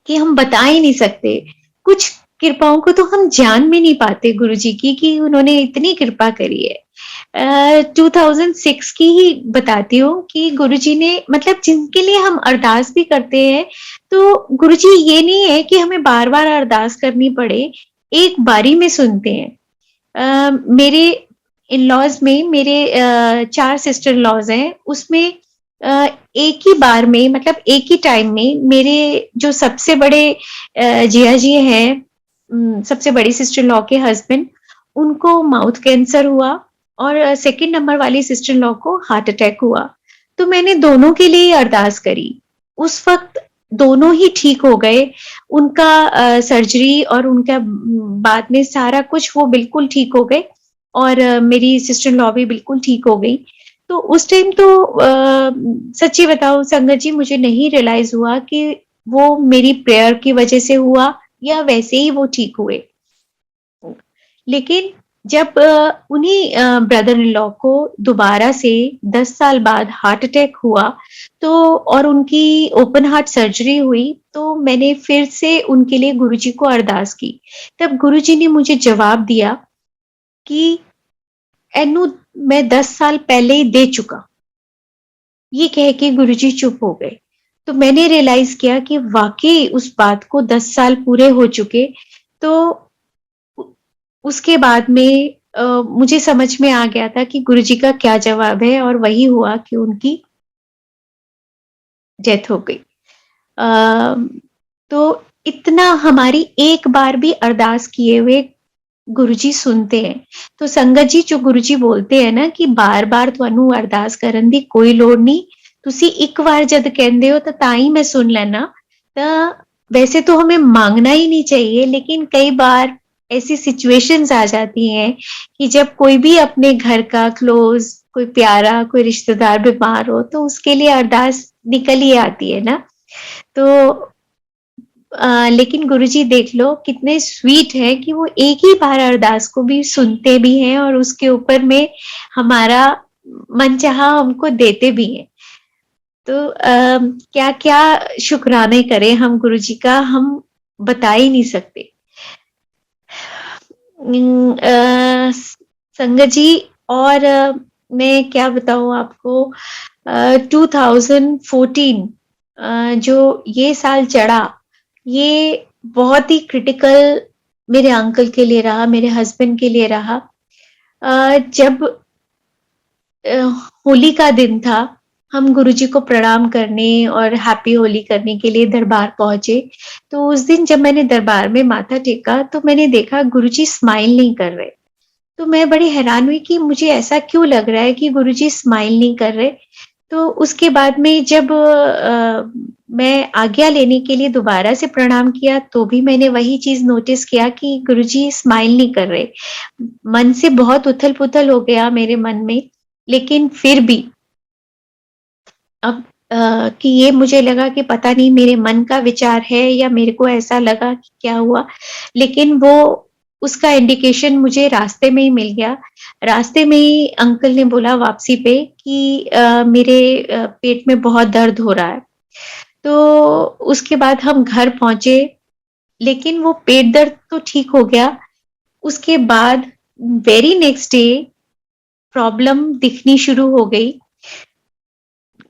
कि हम बता ही नहीं सकते। कुछ कृपाओं को तो हम जान भी नहीं पाते गुरुजी की, कि उन्होंने इतनी कृपा करी है। 2006 की ही बताती हूँ कि गुरुजी ने, मतलब जिनके लिए हम अरदास भी करते हैं, तो गुरुजी ये नहीं है कि हमें बार बार अरदास करनी पड़े, एक बारी में सुनते हैं। मेरे इन लॉज में मेरे 4 सिस्टर लॉज हैं, उसमें एक ही बार में, मतलब एक ही टाइम में मेरे जो सबसे बड़े जिया जी हैं, सबसे बड़ी सिस्टर लॉ के हस्बैंड, उनको माउथ कैंसर हुआ, और सेकंड नंबर वाली सिस्टर लॉ को हार्ट अटैक हुआ। तो मैंने दोनों के लिए अरदास करी। उस वक्त दोनों ही ठीक हो गए। उनका सर्जरी और उनका बाद में सारा कुछ वो बिल्कुल ठीक हो गए, और मेरी सिस्टर लॉ भी बिल्कुल ठीक हो गई। तो उस टाइम तो सच्ची बताओ संगत जी, मुझे नहीं रियलाइज हुआ कि वो मेरी प्रेयर की वजह से हुआ या वैसे ही वो ठीक हुए। लेकिन जब उन्हीं ब्रदर इन लॉ को दोबारा से 10 साल बाद हार्ट अटैक हुआ, तो और उनकी ओपन हार्ट सर्जरी हुई, तो मैंने फिर से उनके लिए गुरुजी को अरदास की। तब गुरुजी ने मुझे जवाब दिया कि एनू मैं 10 साल पहले ही दे चुका। ये कह के गुरुजी चुप हो गए। तो मैंने रियलाइज किया कि वाकई उस बात को 10 साल पूरे हो चुके। तो उसके बाद में मुझे समझ में आ गया था कि गुरुजी का क्या जवाब है, और वही हुआ कि उनकी डेथ हो गई। तो इतना हमारी एक बार भी अरदास किए हुए गुरुजी सुनते हैं। तो संगत जी, जो गुरुजी बोलते हैं ना कि बार बार ਤੁਹਾਨੂੰ अरदास करन दी कोई लोड़ नहीं, तुसी एक बार जद कहंदे हो तो ताई मैं सुन लेना। तो वैसे तो हमें मांगना ही नहीं चाहिए, लेकिन कई बार ऐसी सिचुएशंस आ जाती हैं कि जब कोई भी अपने घर का क्लोज कोई प्यारा, कोई रिश्तेदार बीमार हो तो उसके लिए अरदास निकल ही आती है ना। तो लेकिन गुरुजी देख लो कितने स्वीट है कि वो एक ही बार अरदास को भी सुनते भी हैं और उसके ऊपर में हमारा मनचाहा हमको देते भी हैं। तो क्या-क्या शुक्राने करें हम गुरुजी का, हम बता ही नहीं सकते। संगत जी, और मैं क्या बताऊँ आपको, 2014 जो ये साल चढ़ा, ये बहुत ही क्रिटिकल मेरे अंकल के लिए रहा, मेरे हस्बैंड के लिए रहा। जब अ, होली का दिन था, हम गुरुजी को प्रणाम करने और हैप्पी होली करने के लिए दरबार पहुँचे। तो उस दिन जब मैंने दरबार में माथा टेका, तो मैंने देखा गुरुजी स्माइल नहीं कर रहे। तो मैं बड़ी हैरान हुई कि मुझे ऐसा क्यों लग रहा है कि गुरुजी स्माइल नहीं कर रहे। तो उसके बाद में जब मैं आज्ञा लेने के लिए दोबारा से प्रणाम किया, तो भी मैंने वही चीज़ नोटिस किया कि गुरुजी स्माइल नहीं कर रहे। मन से बहुत उथल-पुथल हो गया मेरे मन में, लेकिन फिर भी अब कि ये मुझे लगा कि पता नहीं मेरे मन का विचार है या मेरे को ऐसा लगा कि क्या हुआ, लेकिन वो उसका इंडिकेशन मुझे रास्ते में ही मिल गया। रास्ते में ही अंकल ने बोला वापसी पे कि मेरे पेट में बहुत दर्द हो रहा है। तो उसके बाद हम घर पहुँचे, लेकिन वो पेट दर्द तो ठीक हो गया। उसके बाद वेरी नेक्स्ट डे प्रॉब्लम दिखनी शुरू हो गई।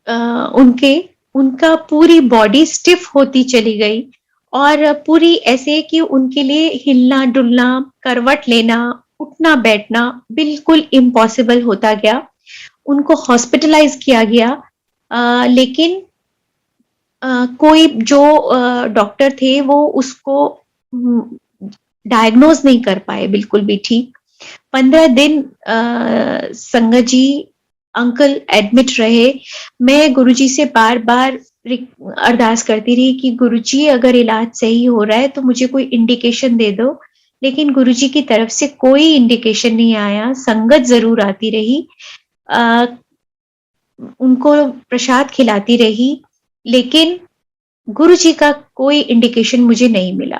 अ, उनके उनका पूरी बॉडी स्टिफ होती चली गई और पूरी ऐसे कि उनके लिए हिलना-डुलना, करवट लेना, उठना-बैठना बिल्कुल इम्पॉसिबल होता गया। उनको हॉस्पिटलाइज़ किया गया, लेकिन कोई जो डॉक्टर थे वो उसको डायग्नोज़ नहीं कर पाए बिल्कुल भी ठीक। 15 दिन संगत जी, अंकल एडमिट रहे। मैं गुरुजी से बार-बार अरदास करती रही कि गुरुजी अगर इलाज सही हो रहा है तो मुझे कोई इंडिकेशन दे दो। लेकिन गुरुजी की तरफ से कोई इंडिकेशन नहीं आया, संगत ज़रूर आती रही। अ, उनको प्रसाद खिलाती रही, लेकिन गुरुजी का कोई इंडिकेशन मुझे नहीं मिला।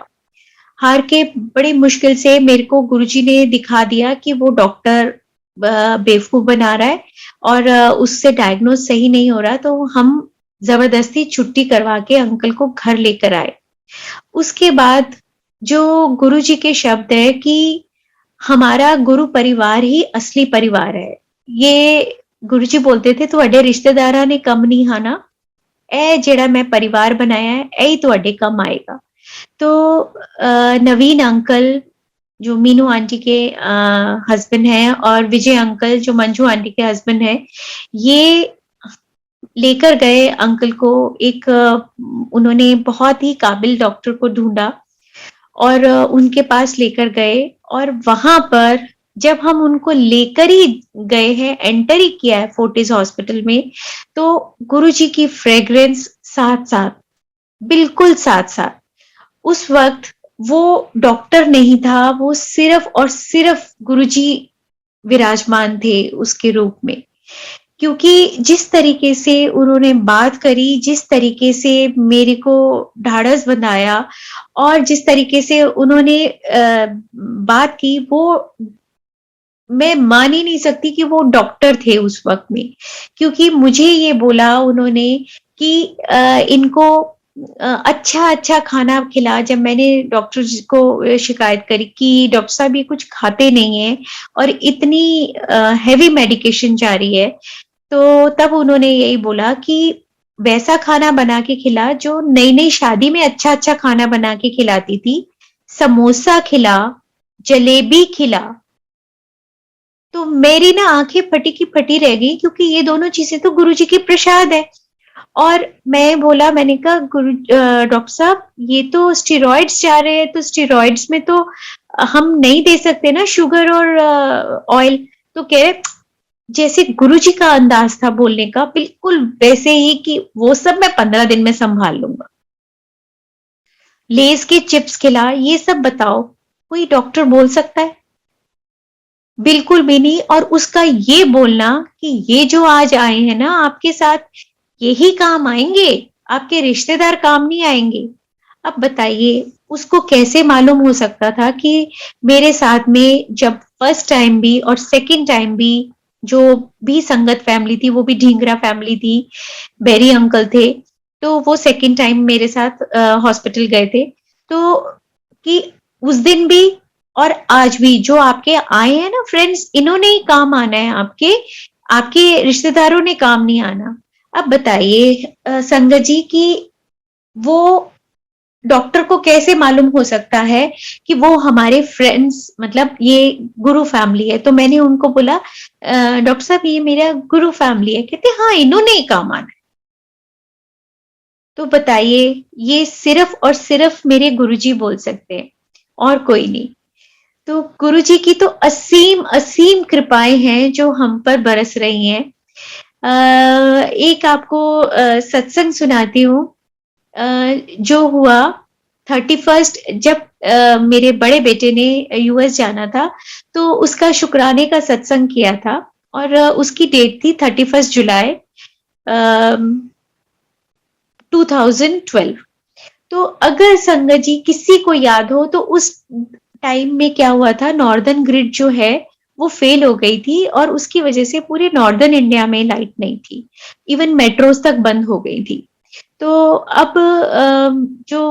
हार के बड़ी मुश्किल से मेरे को गुरुजी ने दिखा दिया कि वो डॉक्टर बेवकूफ़ बना रहा है और उससे डायग्नोज़ सही नहीं हो रहा, तो हम ज़बरदस्ती छुट्टी करवा के अंकल को घर लेकर आए। उसके बाद जो गुरुजी के शब्द हैं कि हमारा गुरु परिवार ही असली परिवार है। ये गुरुजी बोलते थे, "तुहाडे रिश्तेदारां ने कम नहीं आना, ਇਹ ਜਿਹੜਾ मैं परिवार बनाया है, यही तुहाडे कम आएगा।" तो नवीन अंकल जो मीनू आंटी के हस्बैंड हैं और विजय अंकल जो मंजू आंटी के हस्बैंड हैं, ये लेकर गए अंकल को एक उन्होंने बहुत ही काबिल डॉक्टर को ढूँढा और उनके पास लेकर गए और वहाँ पर जब हम उनको लेकर ही गए हैं, एंटर ही किया है फोर्टिस हॉस्पिटल में, तो गुरुजी की फ्रेग्रेंस साथ-साथ, बिल्कुल साथ-साथ। उस वक़्त वो डॉक्टर नहीं था, वो सिर्फ़ और सिर्फ़ गुरुजी विराजमान थे उसके रूप में। क्योंकि जिस तरीके से उन्होंने बात करी, जिस तरीके से मेरे को ढाढ़स बंधाया और जिस तरीके से उन्होंने बात की, वो मैं मान ही नहीं सकती कि वो डॉक्टर थे उस वक़्त में। क्योंकि मुझे ये बोला उन्होंने कि इनको अच्छा-अच्छा खाना खिला, जब मैंने डॉक्टर जी को शिकायत करी कि डॉक्टर साहब ये कुछ खाते नहीं हैं और इतनी हेवी मेडिकेशन जा रही है, तो तब उन्होंने यही बोला कि वैसा खाना बना के खिला जो नई-नई शादी में अच्छा-अच्छा खाना बना के खिलाती थी। समोसा खिला, जलेबी खिला। तो मेरी ना आँखें फटी की फटी रह गई क्योंकि ये दोनों चीज़ें तो गुरुजी की प्रसाद है। और मैं बोला, मैंने कहा डॉक्टर साहब ये तो स्टेरॉइड्स जा रहे हैं, तो स्टेरॉइड्स में तो हम नहीं दे सकते ना शुगर और ऑयल। तो कह रहे जैसे गुरुजी का अंदाज था बोलने का बिल्कुल वैसे ही कि वो सब मैं 15 दिन में सँभाल लूँगा। लेज़ के चिप्स खिला, ये सब बताओ, कोई डॉक्टर बोल सकता है? बिल्कुल भी नहीं। और उसका ये बोलना कि ये जो आज आए हैं ना आपके साथ, यही काम आएंगे, आपके रिश्तेदार काम नहीं आएंगे। अब बताइए उसको कैसे मालूम हो सकता था कि मेरे साथ में जब फर्स्ट टाइम भी और सेकंड टाइम भी जो भी संगत फैमिली थी, वो भी ढींगरा फैमिली थी, बेरी अंकल थे, तो वो सेकंड टाइम मेरे साथ हॉस्पिटल गए थे। तो कि उस दिन भी और आज भी जो आपके आए हैं ना फ्रेंड्स, इन्होंने ही काम आना है, आपके आपके रिश्तेदारों ने काम नहीं आना। अब बताइए संगत जी कि वो डॉक्टर को कैसे मालूम हो सकता है कि वो हमारे फ्रेंड्स, मतलब ये गुरु फैमिली है। तो मैंने उनको बोला डॉक्टर साहब ये मेरा गुरु फैमिली है। कहते हाँ इन्होंने ही काम आना है। तो बताइए ये सिर्फ और सिर्फ मेरे गुरुजी बोल सकते हैं और कोई नहीं। तो गुरुजी की तो असीम असीम कृपाएं हैं जो हम पर बरस रही हैं। एक आपको सत्संग सुनाती हूँ जो हुआ 31st, जब मेरे बड़े बेटे ने यूएस जाना था, तो उसका शुक्राने का सत्संग किया था और उसकी डेट थी 31 जुलाई 2012। तो अगर संगत जी किसी को याद हो तो उस टाइम में क्या हुआ था, नॉर्दर्न ग्रिड जो है वो फेल हो गई थी और उसकी वजह से पूरे नॉर्दर्न इंडिया में लाइट नहीं थी, इवन मेट्रोज तक बंद हो गई थी। तो अब जो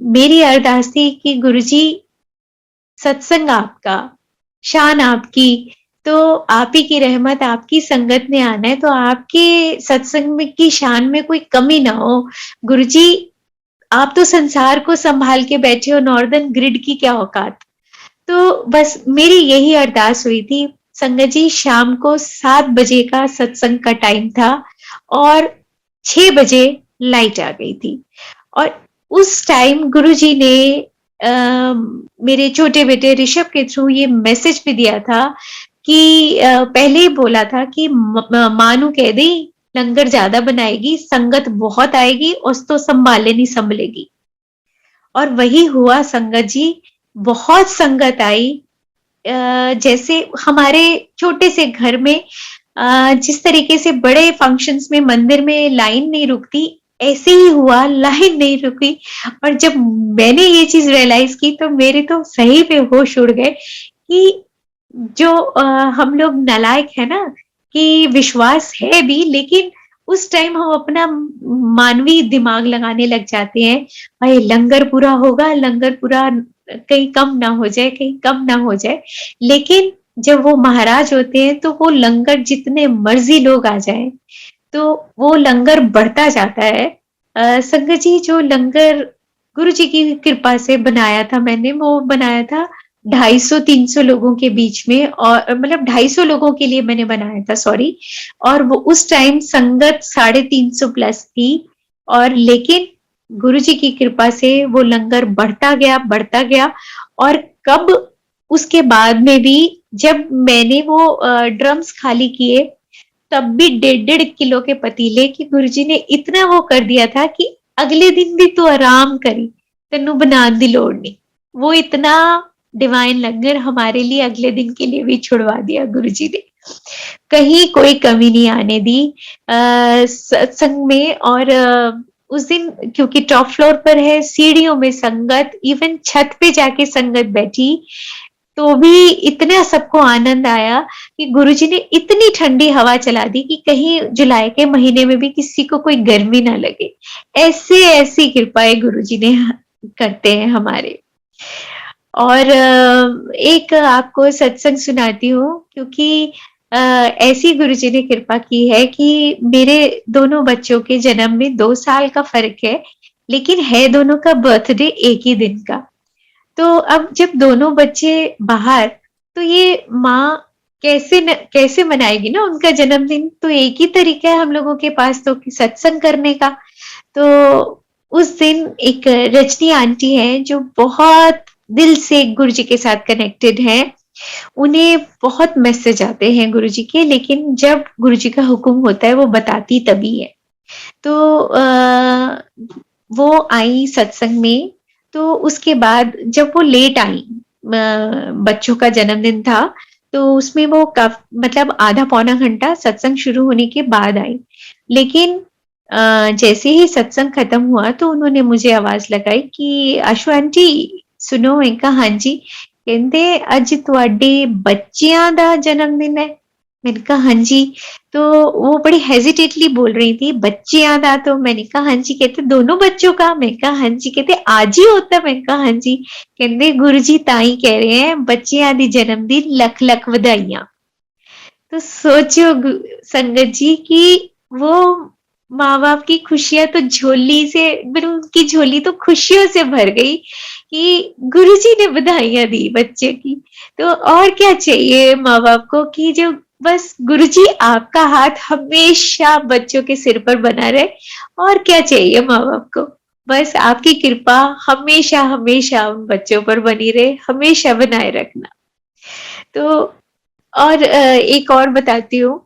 मेरी अरदास थी कि गुरुजी सत्संग आपका, शान आपकी, तो आप ही की रहमत, आपकी संगत ने आना है, तो आपके सत्संग में की शान में कोई कमी ना हो। गुरुजी आप तो संसार को संभाल के बैठे हो, नॉर्दर्न ग्रिड की क्या औकात। तो बस मेरी यही अरदास हुई थी। संगत जी शाम को 7 बजे का सत्संग का टाइम था और 6 बजे लाइट आ गई थी। और उस टाइम गुरुजी ने मेरे छोटे बेटे ऋषभ के थ्रू ये मैसेज भी दिया था कि पहले ही बोला था कि मानू कह दी लंगर ज्यादा बनाएगी, संगत बहुत आएगी, उस तो संभाले नहीं संभलेगी। और वही हुआ संगत जी, बहुत संगत आई। जैसे हमारे छोटे से घर में जिस तरीके से बड़े फंक्शंस में मंदिर में लाइन नहीं रुकती, ऐसे ही हुआ, लाइन नहीं रुकी। और जब मैंने ये चीज रियलाइज की तो मेरे तो सही में होश उड़ गए कि जो हम लोग नालायक है ना, कि विश्वास है भी लेकिन उस टाइम हम अपना मानवीय दिमाग लगाने लग जाते हैं, भाई लंगर पूरा होगा, लंगर पूरा कहीं कम ना हो जाए, कहीं कम ना हो जाए। लेकिन जब वो महाराज होते हैं तो वो लंगर जितने मर्जी लोग आ जाए तो वो लंगर बढ़ता जाता है। संगत जी जो लंगर गुरु जी की कृपा से बनाया था मैंने, वो बनाया था 250-300 लोगों के बीच में, और मतलब 250 लोगों के लिए मैंने बनाया था, सॉरी। और वो उस टाइम संगत 350 प्लस थी। और लेकिन गुरु जी की कृपा से वो लंगर बढ़ता गया, बढ़ता गया। और कब उसके बाद में भी जब मैंने वो ड्रम्स खाली किए, तब भी 1.5-1.5 किलो के पतीले की गुरुजी ने इतना वो कर दिया था कि अगले दिन भी तू आराम करी, तेनू बनाने दी लोड़ नहीं। वो इतना डिवाइन लंगर हमारे लिए अगले दिन के लिए भी छुड़वा दिया गुरुजी ने, कहीं कोई कमी नहीं आने दी सत्संग में। और उस दिन क्योंकि टॉप फ्लोर पर है, सीढ़ियों में संगत, इवन छत पे जाके संगत बैठी, तो भी इतना सबको आनंद आया कि गुरुजी ने इतनी ठंडी हवा चला दी कि कहीं जुलाई के महीने में भी किसी को कोई गर्मी ना लगे। ऐसे ऐसी कृपाएं गुरुजी ने करते हैं हमारे। और एक आपको सत्संग सुनाती हूँ, क्योंकि ऐसी गुरुजी ने कृपा की है कि मेरे दोनों बच्चों के जन्म में 2 साल का फर्क है, लेकिन है दोनों का बर्थडे एक ही दिन का। तो अब जब दोनों बच्चे बाहर, तो ये माँ कैसे मनाएगी ना उनका जन्मदिन। तो एक ही तरीका है हम लोगों के पास तो कि सत्संग करने का। तो उस दिन एक रजनी आंटी है जो बहुत दिल से गुरु जी के साथ कनेक्टेड है, उन्हें बहुत मैसेज आते हैं गुरु जी के, लेकिन जब गुरु जी का हुक्म होता है वो बताती तभी है। तो वो आई सत्संग में। तो उसके बाद जब वो लेट आई, बच्चों का जन्मदिन था, तो उसमें वो मतलब आधा पौना घंटा सत्संग शुरू होने के बाद आई। लेकिन जैसे ही सत्संग खत्म हुआ तो उन्होंने मुझे आवाज लगाई कि आशु आंटी सुनो। मैं कहा हाँ जी। कहते अज तुहाडे बच्चियां दा जन्मदिन है। मैंने कहा हाँ जी। तो वो बड़ी हेजिटेटली बोल रही थी बच्चियां दा। तो मैंने कहा हाँ जी। कहते दोनों बच्चों का। मैं कहा हाँ जी। कहते आज ही होता। मैं कहा हाँ जी। कहते गुरु जी ताई कह रहे हैं बच्चियां दी जन्मदिन लख लख बधाइयां। तो सोचो संगत जी कि वो माँ बाप की खुशियां तो झोली से मतलब उनकी झोली तो खुशियों से भर गई कि गुरुजी ने बधाइयां दी बच्चे की। तो और क्या चाहिए माँ बाप को कि जो बस गुरुजी आपका हाथ हमेशा बच्चों के सिर पर बना रहे। और क्या चाहिए माँ बाप को। बस आपकी कृपा हमेशा हमेशा उन बच्चों पर बनी रहे, हमेशा बनाए रखना। तो और एक और बताती हूँ।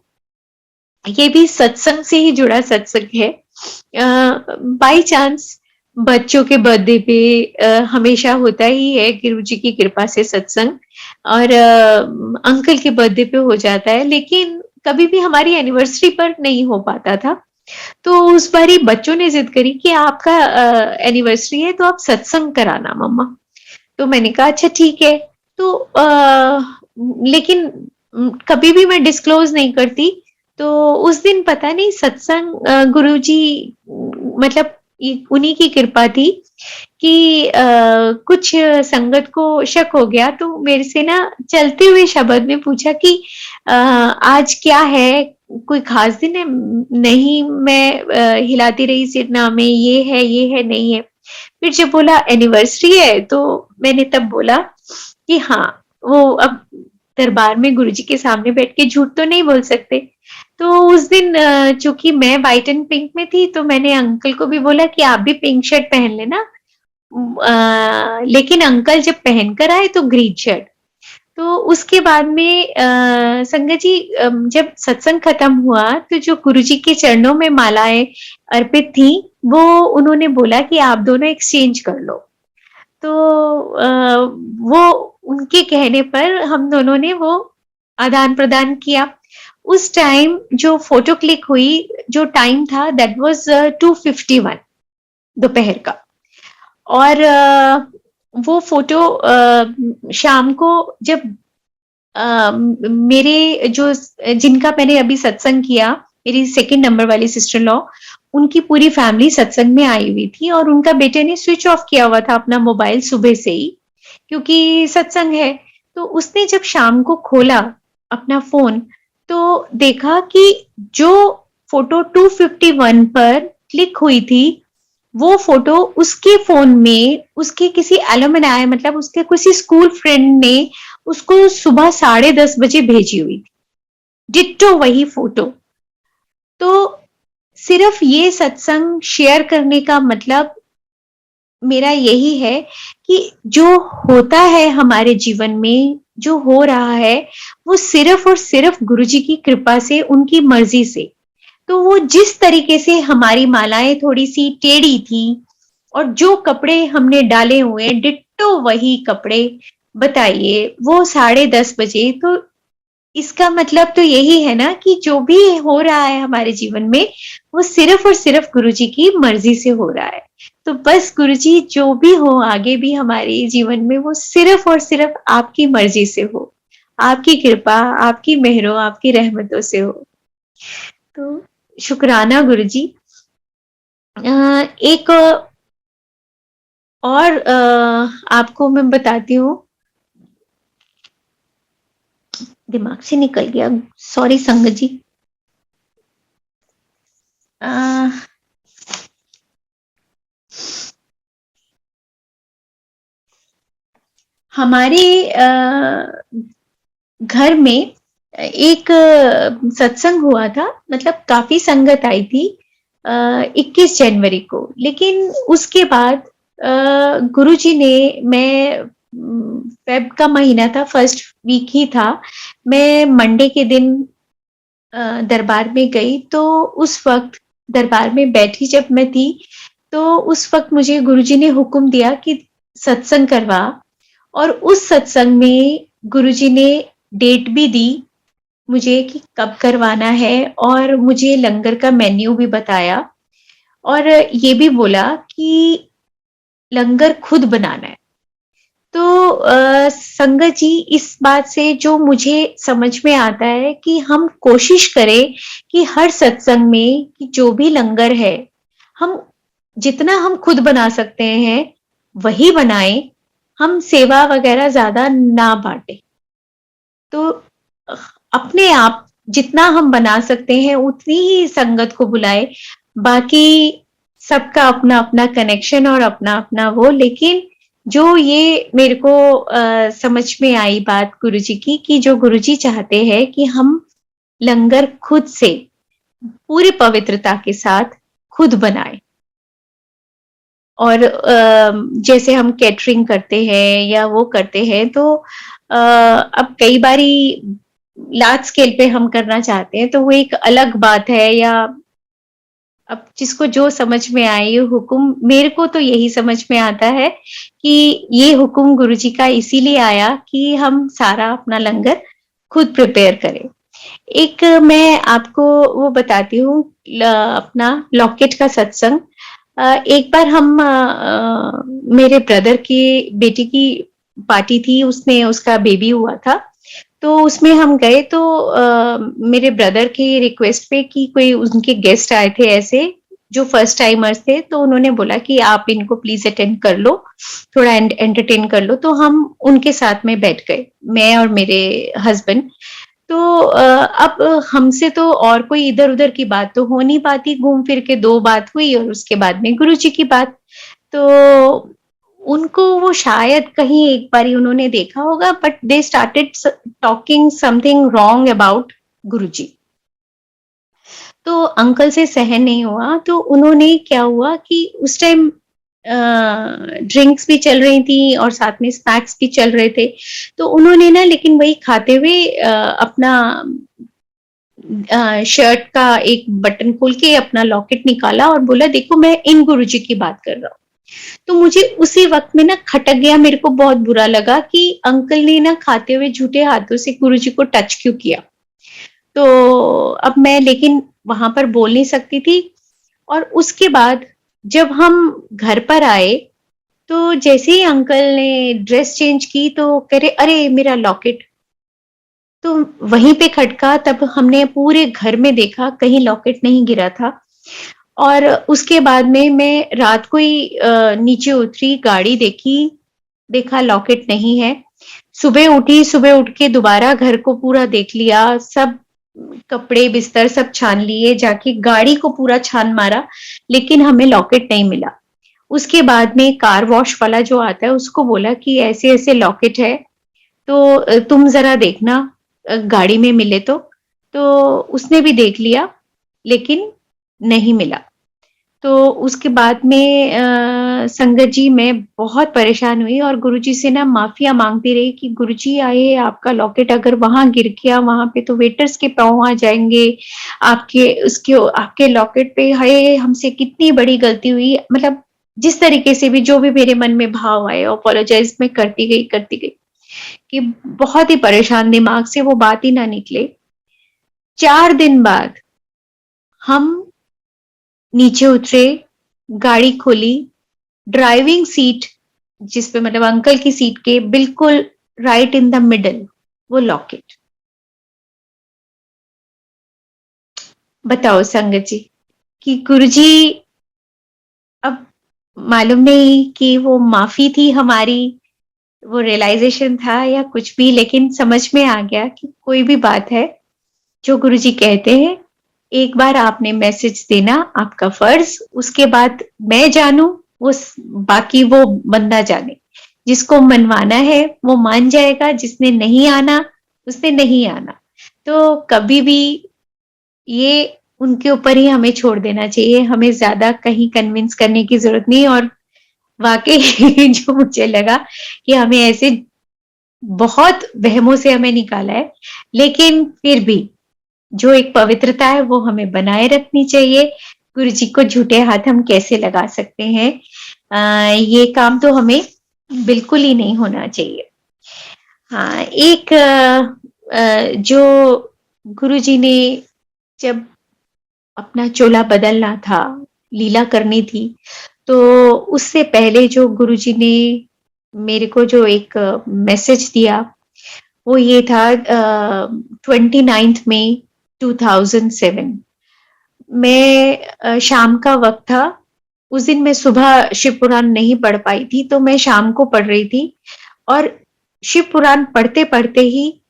ये भी सत्संग से ही जुड़ा सत्संग है। बाय चांस बच्चों के बर्थडे पे हमेशा होता ही है गुरुजी की कृपा से सत्संग। और अंकल के बर्थडे पे हो जाता है। लेकिन कभी भी हमारी एनिवर्सरी पर नहीं हो पाता था। तो उस बार ही बच्चों ने जिद करी कि आपका एनिवर्सरी है तो आप सत्संग कराना मम्मा। तो मैंने कहा अच्छा ठीक है। तो लेकिन कभी भी मैं डिस्क्लोज नहीं करती। तो उस दिन पता नहीं सत्संग गुरुजी मतलब उन्हीं की कृपा थी कि कुछ संगत को शक हो गया। तो मेरे से ना चलते हुए शब्द में पूछा कि आज क्या है, कोई खास दिन है। नहीं, मैं हिलाती रही सिर, ना में ये है नहीं है। फिर जब बोला एनिवर्सरी है तो मैंने तब बोला कि हाँ वो अब दरबार में गुरुजी के सामने बैठ के झूठ तो नहीं बोल सकते। तो उस दिन चूंकि मैं व्हाइट एंड पिंक में थी तो मैंने अंकल को भी बोला कि आप भी पिंक शर्ट पहन लेना। लेकिन अंकल जब पहन कर आए तो ग्रीन शर्ट। तो उसके बाद में संगत जी जब सत्संग खत्म हुआ तो जो गुरुजी के चरणों में मालाएं अर्पित थी वो उन्होंने बोला कि आप दोनों एक्सचेंज कर लो। तो वो उनके कहने पर हम दोनों ने वो आदान प्रदान किया। उस टाइम जो फोटो क्लिक हुई, जो टाइम था दैट वाज 2:51 दोपहर का। और वो फोटो शाम को जब मेरे जो जिनका मैंने अभी सत्संग किया, मेरी सेकंड नंबर वाली सिस्टर लॉ, उनकी पूरी फैमिली सत्संग में आई हुई थी और उनका बेटे ने स्विच ऑफ किया हुआ था अपना मोबाइल सुबह से ही, क्योंकि सत्संग है। तो उसने जब शाम को खोला अपना फोन तो देखा कि जो फोटो 251 पर क्लिक हुई थी वो फोटो उसके फोन में उसके किसी एलुमनाई मतलब उसके किसी स्कूल फ्रेंड ने उसको सुबह 10:30 बजे भेजी हुई थी। डिट्टो वही फोटो। तो सिर्फ ये सत्संग शेयर करने का मतलब मेरा यही है कि जो होता है हमारे जीवन में, जो हो रहा है, वो सिर्फ और सिर्फ गुरुजी की कृपा से, उनकी मर्जी से। तो वो जिस तरीके से हमारी मालाएं थोड़ी सी टेढ़ी थी और जो कपड़े हमने डाले हुए डिट्टो वही कपड़े, बताइए वो 10:30 बजे। तो इसका मतलब तो यही है ना कि जो भी हो रहा है हमारे जीवन में वो सिर्फ और सिर्फ गुरुजी की मर्जी से हो रहा है। तो बस गुरुजी जो भी हो आगे भी हमारे जीवन में वो सिर्फ और सिर्फ आपकी मर्जी से हो, आपकी कृपा, आपकी मेहरों, आपकी रहमतों से हो। तो शुक्राना गुरुजी। एक और आपको मैं बताती हूँ, दिमाग से निकल गया, सॉरी संगत जी। हमारे घर में एक सत्संग हुआ था, मतलब काफी संगत आई थी 21 जनवरी को। लेकिन उसके बाद गुरुजी ने, मैं फेब का महीना था, फर्स्ट वीक ही था, मैं मंडे के दिन दरबार में गई। तो उस वक्त दरबार में बैठी जब मैं थी तो उस वक्त मुझे गुरुजी ने हुक्म दिया कि सत्संग करवा। और उस सत्संग में गुरुजी ने डेट भी दी मुझे कि कब करवाना है, और मुझे लंगर का मेन्यू भी बताया, और ये भी बोला कि लंगर खुद बनाना है। तो संगत जी, इस बात से जो मुझे समझ में आता है कि हम कोशिश करें कि हर सत्संग में कि जो भी लंगर है, हम जितना हम खुद बना सकते हैं वही बनाएं, हम सेवा वगैरह ज्यादा ना बांटे। तो अपने आप जितना हम बना सकते हैं उतनी ही संगत को बुलाए। बाकी सबका अपना अपना कनेक्शन और अपना अपना वो, लेकिन जो ये मेरे को समझ में आई बात गुरुजी की, कि जो गुरुजी चाहते हैं कि हम लंगर खुद से पूरी पवित्रता के साथ खुद बनाए। और जैसे हम कैटरिंग करते हैं या वो करते हैं, तो अब कई बारी लार्ज स्केल पे हम करना चाहते हैं तो वो एक अलग बात है, या अब जिसको जो समझ में आए ये हुक्म। मेरे को तो यही समझ में आता है कि ये हुक्म गुरुजी का इसीलिए आया कि हम सारा अपना लंगर खुद प्रिपेयर करें। एक मैं आपको वो बताती हूँ, अपना लॉकेट का सत्संग। एक बार हम मेरे ब्रदर की बेटी की पार्टी थी, उसने उसका बेबी हुआ था, तो उसमें हम गए। तो मेरे ब्रदर की रिक्वेस्ट पे कि कोई उनके गेस्ट आए थे ऐसे जो फर्स्ट टाइमर्स थे, तो उन्होंने बोला कि आप इनको प्लीज अटेंड कर लो, थोड़ा एंटरटेन कर लो। तो हम उनके साथ में बैठ गए, मैं और मेरे हस्बैंड। तो अब हमसे तो और कोई इधर उधर की बात तो हो नहीं पाती, घूम फिर के दो बात हुई और उसके बाद में गुरुजी की बात। तो उनको वो शायद कहीं एक बारी उन्होंने देखा होगा, but they started talking something wrong about गुरुजी। तो अंकल से सहन नहीं हुआ, तो उन्होंने क्या हुआ कि उस टाइम ड्रिंक्स भी चल रही थी और साथ में स्नैक्स भी चल रहे थे। तो उन्होंने ना, लेकिन वही खाते हुए अपना शर्ट का एक बटन खोल के अपना लॉकेट निकाला और बोला, देखो मैं इन गुरुजी की बात कर रहा हूँ। तो मुझे उसी वक्त में ना खटक गया, मेरे को बहुत बुरा लगा कि अंकल ने ना खाते हुए झूठे हाथों से गुरुजी को टच क्यों किया। तो अब मैं लेकिन वहां पर बोल नहीं सकती थी। और उसके बाद जब हम घर पर आए, तो जैसे ही अंकल ने ड्रेस चेंज की तो कह रहे, अरे मेरा लॉकेट। तो वहीं पे खटका, तब हमने पूरे घर में देखा, कहीं लॉकेट नहीं गिरा था। और उसके बाद में मैं रात को ही नीचे उतरी, गाड़ी देखी, देखा लॉकेट नहीं है। सुबह उठी, सुबह उठ के दोबारा घर को पूरा देख लिया, सब कपड़े बिस्तर सब छान लिए, जाके गाड़ी को पूरा छान मारा, लेकिन हमें लॉकेट नहीं मिला। उसके बाद में कार वॉश वाला जो आता है उसको बोला कि ऐसे ऐसे लॉकेट है, तो तुम जरा देखना गाड़ी में मिले तो उसने भी देख लिया, लेकिन नहीं मिला। तो उसके बाद में संगत जी मैं बहुत परेशान हुई और गुरुजी से ना माफिया मांगती रही कि गुरुजी आए, आपका लॉकेट अगर वहां गिर गया, वहां पे तो वेटर्स के पाँव आ जाएंगे, आपके उसके आपके लॉकेट पे, हाय हमसे कितनी बड़ी गलती हुई। मतलब जिस तरीके से भी जो भी मेरे मन में भाव आए, अपोलोजाइज मैं करती गई कि बहुत ही परेशान, दिमाग से वो बात ही ना निकले। 4 दिन बाद हम नीचे उतरे, गाड़ी खोली, ड्राइविंग सीट जिसपे मतलब अंकल की सीट के बिल्कुल राइट इन द मिडल वो लॉकेट। बताओ संगत जी कि गुरुजी, अब मालूम नहीं कि वो माफी थी हमारी, वो रियलाइजेशन था या कुछ भी, लेकिन समझ में आ गया कि कोई भी बात है जो गुरुजी कहते हैं, एक बार आपने मैसेज देना आपका फर्ज, उसके बाद मैं जानू, वो बाकी वो बंदा जाने। जिसको मनवाना है वो मान जाएगा, जिसने नहीं आना उसने नहीं आना। तो कभी भी ये उनके ऊपर ही हमें छोड़ देना चाहिए, हमें ज्यादा कहीं कन्विंस करने की जरूरत नहीं। और वाकई जो मुझे लगा कि हमें ऐसे बहुत वहमों से हमें निकाला है, लेकिन फिर भी जो एक पवित्रता है वो हमें बनाए रखनी चाहिए। गुरु जी को झूठे हाथ हम कैसे लगा सकते हैं, ये काम तो हमें बिल्कुल ही नहीं होना चाहिए। हाँ, एक जो गुरुजी ने जब अपना चोला बदलना था, लीला करनी थी, तो उससे पहले जो गुरुजी ने मेरे को जो एक मैसेज दिया, वो ये था 29th मई 2007। मैं शाम का वक़्त था, उस दिन मैं सुबह शिव पुराण नहीं पढ़ पाई थी, तो मैं शाम को पढ़ रही थी और शिव पुराण पढ़ते-पढ़ते ही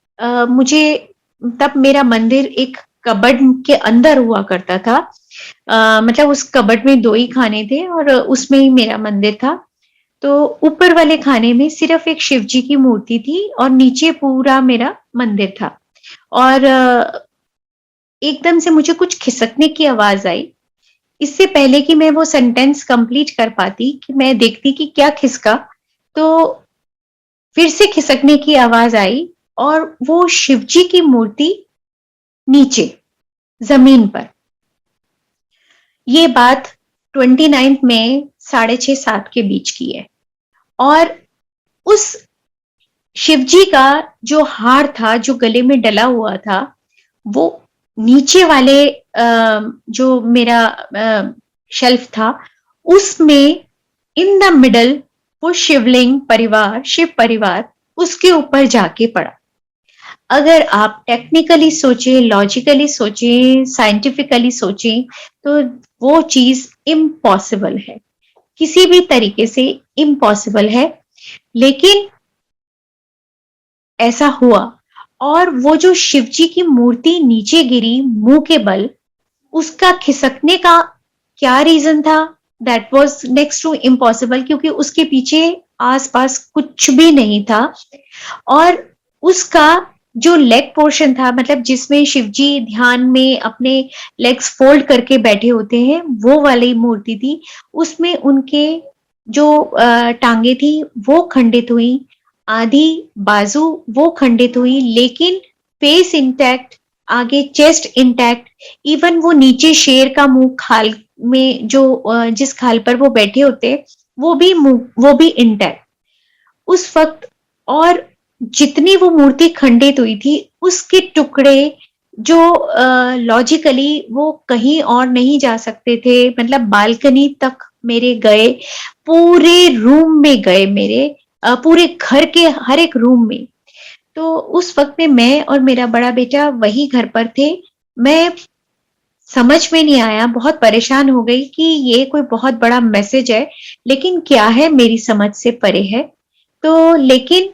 मुझे तब मेरा मंदिर एक कबर्ड के अंदर हुआ करता था। मतलब उस कबर्ड में 2 ही खाने थे और उसमें ही मेरा मंदिर था। तो ऊपर वाले खाने में सिर्फ़ एक शिव जी की मूर्ति थी और नीचे पूरा मेरा मंदिर था। और एकदम से मुझे कुछ खिसकने की आवाज़ आई। इससे पहले कि मैं वो सेंटेंस कंप्लीट कर पाती कि मैं देखती कि क्या खिसका, तो फिर से खिसकने की आवाज़ आई और वो शिवजी की मूर्ति नीचे, ज़मीन पर। ये बात 29th में 6:30-7 के बीच की है और उस शिवजी का जो हार था, जो गले में डला हुआ था, वो नीचे वाले जो मेरा शेल्फ था, उसमें इन द मिडल वो शिवलिंग परिवार, शिव परिवार उसके ऊपर जाके पड़ा। अगर आप टेक्निकली सोचें, लॉजिकली सोचें, साइंटिफिकली सोचें, तो वो चीज़ इम्पॉसिबल है। किसी भी तरीके से इम्पॉसिबल है, लेकिन ऐसा हुआ और वो जो शिवजी की मूर्ति नीचे गिरी मुंह के बल, उसका खिसकने का क्या रीजन था? That was next to impossible, क्योंकि उसके पीछे आसपास कुछ भी नहीं था और उसका जो लेग पोर्शन था, मतलब जिसमें शिवजी ध्यान में अपने लेग्स फोल्ड करके बैठे होते हैं, वो वाली मूर्ति थी। उसमें उनके जो टांगे थी वो खंडित हुई, आधी बाजू वो खंडित हुई, लेकिन फेस इंटैक्ट, आगे चेस्ट इंटैक्ट, इवन वो नीचे शेर का मुंह खाल में जो जिस खाल पर वो बैठे होते, वो भी इंटैक्ट उस वक्त। और जितनी वो मूर्ति खंडित हुई थी, उसके टुकड़े जो लॉजिकली वो कहीं और नहीं जा सकते थे, मतलब बालकनी तक मेरे गए, पूरे रूम में गए मेरे, पूरे घर के हर एक रूम में। तो उस वक्त में मैं और मेरा बड़ा बेटा वही घर पर थे। मैं समझ में नहीं आया, बहुत परेशान हो गई कि ये कोई बहुत बड़ा मैसेज है, लेकिन क्या है मेरी समझ से परे है। तो लेकिन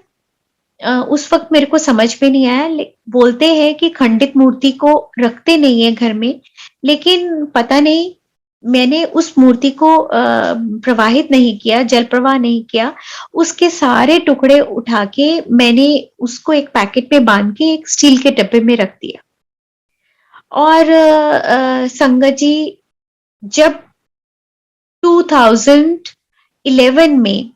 उस वक़्त मेरे को समझ में नहीं आया। ले बोलते हैं कि खंडित मूर्ति को रखते नहीं है घर में, लेकिन पता नहीं, मैंने उस मूर्ति को प्रवाहित नहीं किया, जल प्रवाह नहीं किया। उसके सारे टुकड़े उठा के मैंने उसको एक पैकेट में बाँध के एक स्टील के डब्बे में रख दिया। और संगत जी, जब 2011 में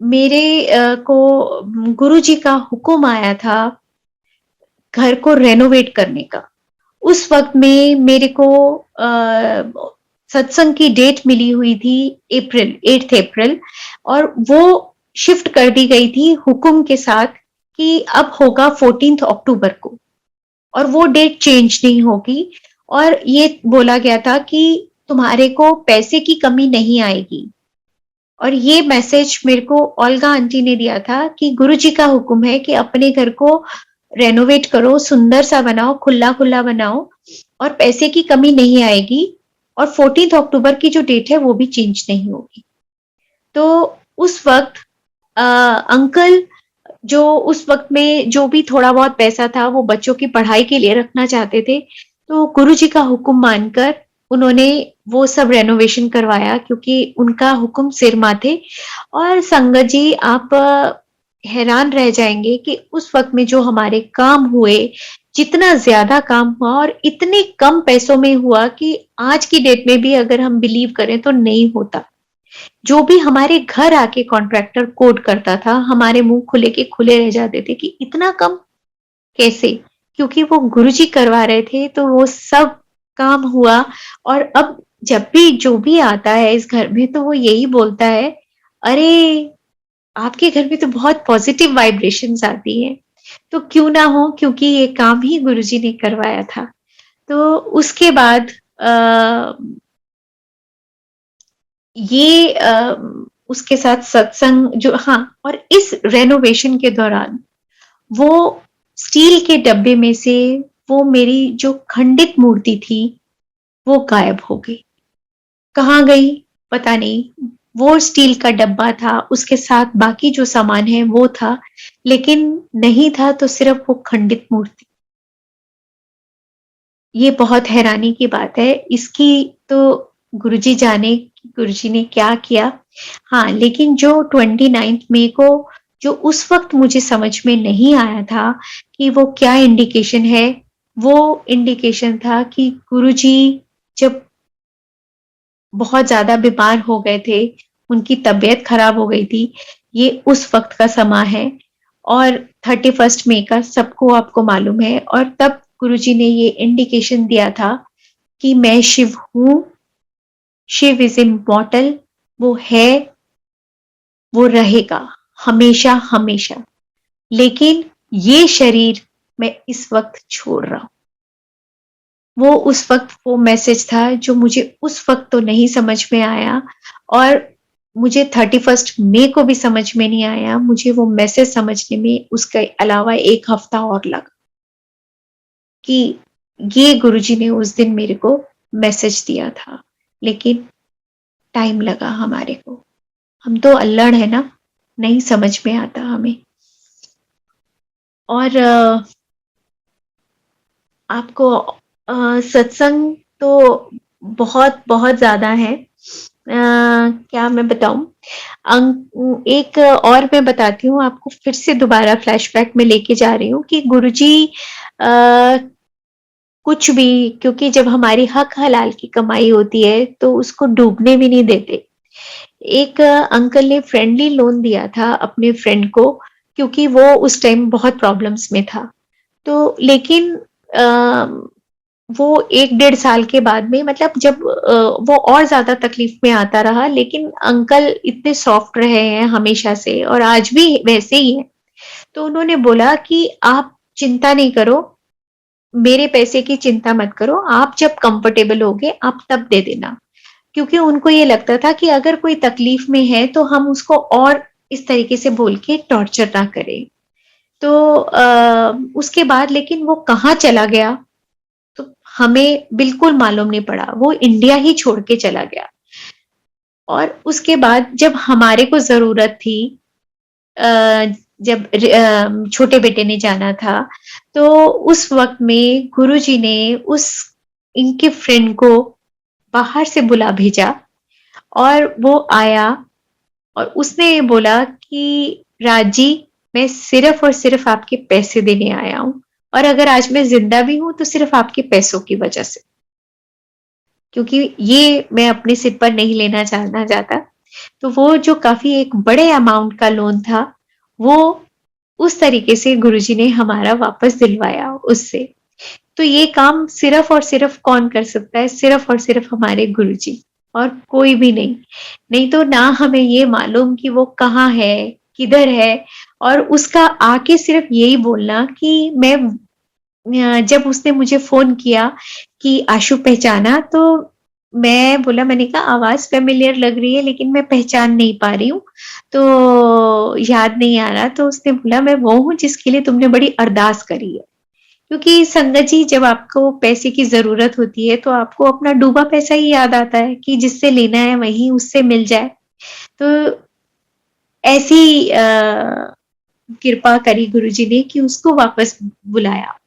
मेरे को गुरुजी का हुक्म आया था घर को रेनोवेट करने का। उस वक़्त में मेरे को सत्संग की डेट मिली हुई थी 8th अप्रैल, और वो शिफ्ट कर दी गई थी हुक्म के साथ कि अब होगा 14th अक्टूबर को और वो डेट चेंज नहीं होगी। और ये बोला गया था कि तुम्हारे को पैसे की कमी नहीं आएगी। और ये मैसेज मेरे को ओल्गा आंटी ने दिया था कि गुरुजी का हुक्म है कि अपने घर को रेनोवेट करो, सुंदर सा बनाओ, खुला-खुला बनाओ और पैसे की कमी नहीं आएगी और 14th अक्टूबर की जो डेट है वो भी चेंज नहीं होगी। तो उस वक़्त अंकल जो उस वक़्त में जो भी थोड़ा बहुत पैसा था वो बच्चों की पढ़ाई के लिए रखना चाहते थे। तो गुरुजी का हुक्म मानकर उन्होंने वो सब रेनोवेशन करवाया, क्योंकि उनका हुक्म सिर माथे। और संगत जी, आप हैरान रह जाएँगे कि उस वक़्त में जो हमारे काम हुए, जितना ज़्यादा काम हुआ और इतने कम पैसों में हुआ कि आज की डेट में भी अगर हम बिलीव करें तो नहीं होता। जो भी हमारे घर आके कॉन्ट्रैक्टर कोट करता था, हमारे मुँह खुले के खुले रह जाते थे कि इतना कम कैसे? क्योंकि वो गुरुजी करवा रहे थे, तो वो सब काम हुआ। और अब जब भी जो भी आता है इस घर में तो वो यही बोलता है, "अरे! आपके घर में तो बहुत पॉजिटिव वाइब्रेशंस आती हैं।" तो क्यों ना हो, क्योंकि ये काम ही गुरुजी ने करवाया था। तो उसके बाद ये उसके साथ सत्संग जो, हाँ, और इस रेनोवेशन के दौरान वो स्टील के डब्बे में से वो मेरी जो खंडित मूर्ति थी, वो गायब हो गई। कहाँ गई? पता नहीं। वो स्टील का डब्बा था, उसके साथ बाकी जो सामान है वो था, लेकिन नहीं था तो सिर्फ वो खंडित मूर्ति। ये बहुत हैरानी की बात है। इसकी तो गुरुजी जाने कि गुरुजी ने क्या किया। हाँ, लेकिन जो 29th मई को जो उस वक़्त मुझे समझ में नहीं आया था कि वो क्या इंडिकेशन है, वो इंडिकेशन था कि गुरुजी जब बहुत ज़्यादा बीमार हो गए थे, उनकी तबीयत खराब हो गई थी, ये उस वक़्त का समा है। और 31st मई का सबको आपको मालूम है, और तब गुरुजी ने ये इंडिकेशन दिया था कि मैं शिव हूँ, शिव इज़ इम्मॉर्टल, वो है, वो रहेगा, हमेशा, हमेशा। लेकिन ये शरीर मैं इस वक़्त छोड़ रहा हूँ। वो उस वक़्त वो मैसेज था जो मुझे उस वक़्त तो नहीं समझ में आया, और मुझे 31st मई को भी समझ में नहीं आया। मुझे वो मैसेज समझने में उसके अलावा 1 हफ्ता और लगा कि ये गुरुजी ने उस दिन मेरे को मैसेज दिया था। लेकिन टाइम लगा हमारे को। हम तो अल्लड़ है ना, नहीं समझ में आता हमें। और आपको सत्संग तो बहुत बहुत ज़्यादा है। क्या मैं बताऊँ? एक और मैं बताती हूँ आपको, फिर से दोबारा फ्लैशबैक में लेके जा रही हूँ कि गुरुजी कुछ भी, क्योंकि जब हमारी हक हलाल की कमाई होती है तो उसको डूबने भी नहीं देते। एक अंकल ने फ्रेंडली लोन दिया था अपने फ्रेंड को, क्योंकि वो उस टाइम बहुत प्रॉब्लम्स में था। तो लेकिन वो 1 डेढ़ साल के बाद में, मतलब जब वो और ज़्यादा तकलीफ में आता रहा, लेकिन अंकल इतने सॉफ्ट रहे हैं हमेशा से और आज भी वैसे ही हैं। तो उन्होंने बोला कि आप चिंता नहीं करो, मेरे पैसे की चिंता मत करो, आप जब कंफर्टेबल होगे आप तब दे देना। क्योंकि उनको ये लगता था कि अगर कोई तकलीफ में है तो हम उसको और इस तरीके से बोल के टॉर्चर ना करें। तो उसके बाद लेकिन वो कहाँ चला गया, तो हमें बिल्कुल मालूम नहीं पड़ा। वो इंडिया ही छोड़ के चला गया। और उसके बाद जब हमारे को ज़रूरत थी, जब छोटे बेटे ने जाना था, तो उस वक़्त में गुरुजी ने उस इनके फ्रेंड को बाहर से बुला भेजा, और वो आया और उसने ये बोला कि राज जी, मैं सिर्फ़ और सिर्फ़ आपके पैसे देने आया हूँ, और अगर आज मैं ज़िंदा भी हूँ तो सिर्फ़ आपके पैसों की वज़ह से। क्योंकि ये मैं अपने सिर पर नहीं लेना चाहना चाहता। तो वो जो काफ़ी एक बड़े अमाउंट का लोन था, वो उस तरीके से गुरुजी ने हमारा वापस दिलवाया उससे। तो ये काम सिर्फ़ और सिर्फ़ कौन कर सकता है? सिर्फ़ और सिर्फ़ हमारे गुरुजी, और कोई भी नहीं। नहीं तो ना हमें ये मालूम कि वो कहाँ है, किधर है, और उसका आके सिर्फ़ यही बोलना कि मैं जब उसने मुझे फ़ोन किया कि आशु पहचाना, तो मैं बोला, मैंने कहा आवाज़ फ़ैमिलियर लग रही है लेकिन मैं पहचान नहीं पा रही हूँ, तो याद नहीं आ रहा। तो उसने बोला, मैं वो हूँ जिसके लिए तुमने बड़ी अरदास करी है। क्योंकि संगत जी, जब आपको पैसे की ज़रूरत होती है तो आपको अपना डूबा पैसा ही याद आता है कि जिससे लेना है वहीं उससे मिल जाए। तो ऐसी कृपा करी गुरुजी ने कि उसको वापस बुलाया।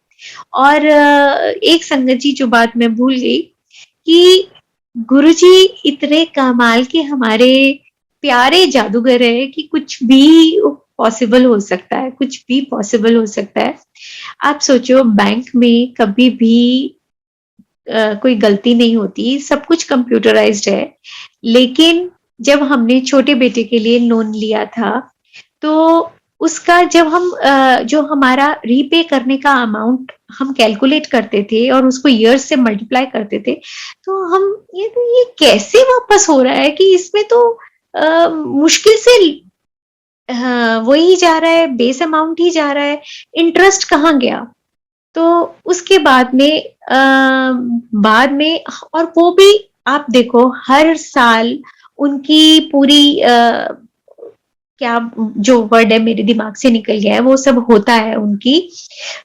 और एक संगत जी, जो बात मैं भूल गई कि गुरुजी इतने कमाल के हमारे प्यारे जादूगर हैं कि कुछ भी पॉसिबल हो सकता है, कुछ भी पॉसिबल हो सकता है। आप सोचो, बैंक में कभी भी कोई गलती नहीं होती, सब कुछ कंप्यूटराइज़्ड है। लेकिन जब हमने छोटे बेटे के लिए लोन लिया था, तो उसका जब हम जो हमारा रीपे करने का अमाउंट हम कैलकुलेट करते थे और उसको ईयर्स से मल्टीप्लाई करते थे, तो हम ये कैसे वापस हो रहा है कि इसमें तो मुश्किल से हाँ, वही जा रहा है, बेस अमाउंट ही जा रहा है, इंटरेस्ट कहाँ गया? तो उसके बाद में और वो भी आप देखो हर साल उनकी पूरी क्या जो वर्ड है मेरे दिमाग से निकल गया है, वो सब होता है उनकी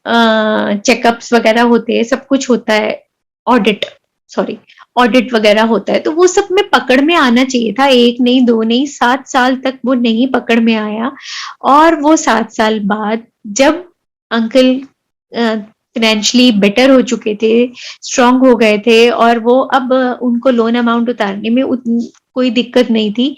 चेकअप्स वगैरह होते हैं, सब कुछ होता है, ऑडिट सॉरी ऑडिट वगैरह होता है, तो वो सब में पकड़ में आना चाहिए था, 1 नहीं 2 नहीं 7 साल तक वो नहीं पकड़ में आया। और वो 7 साल बाद जब अंकल फाइनेंशियली बेटर हो चुके थे, स्ट्रांग हो गए थे और वो अब उनको लोन अमाउंट उतारने में कोई दिक्कत नहीं थी,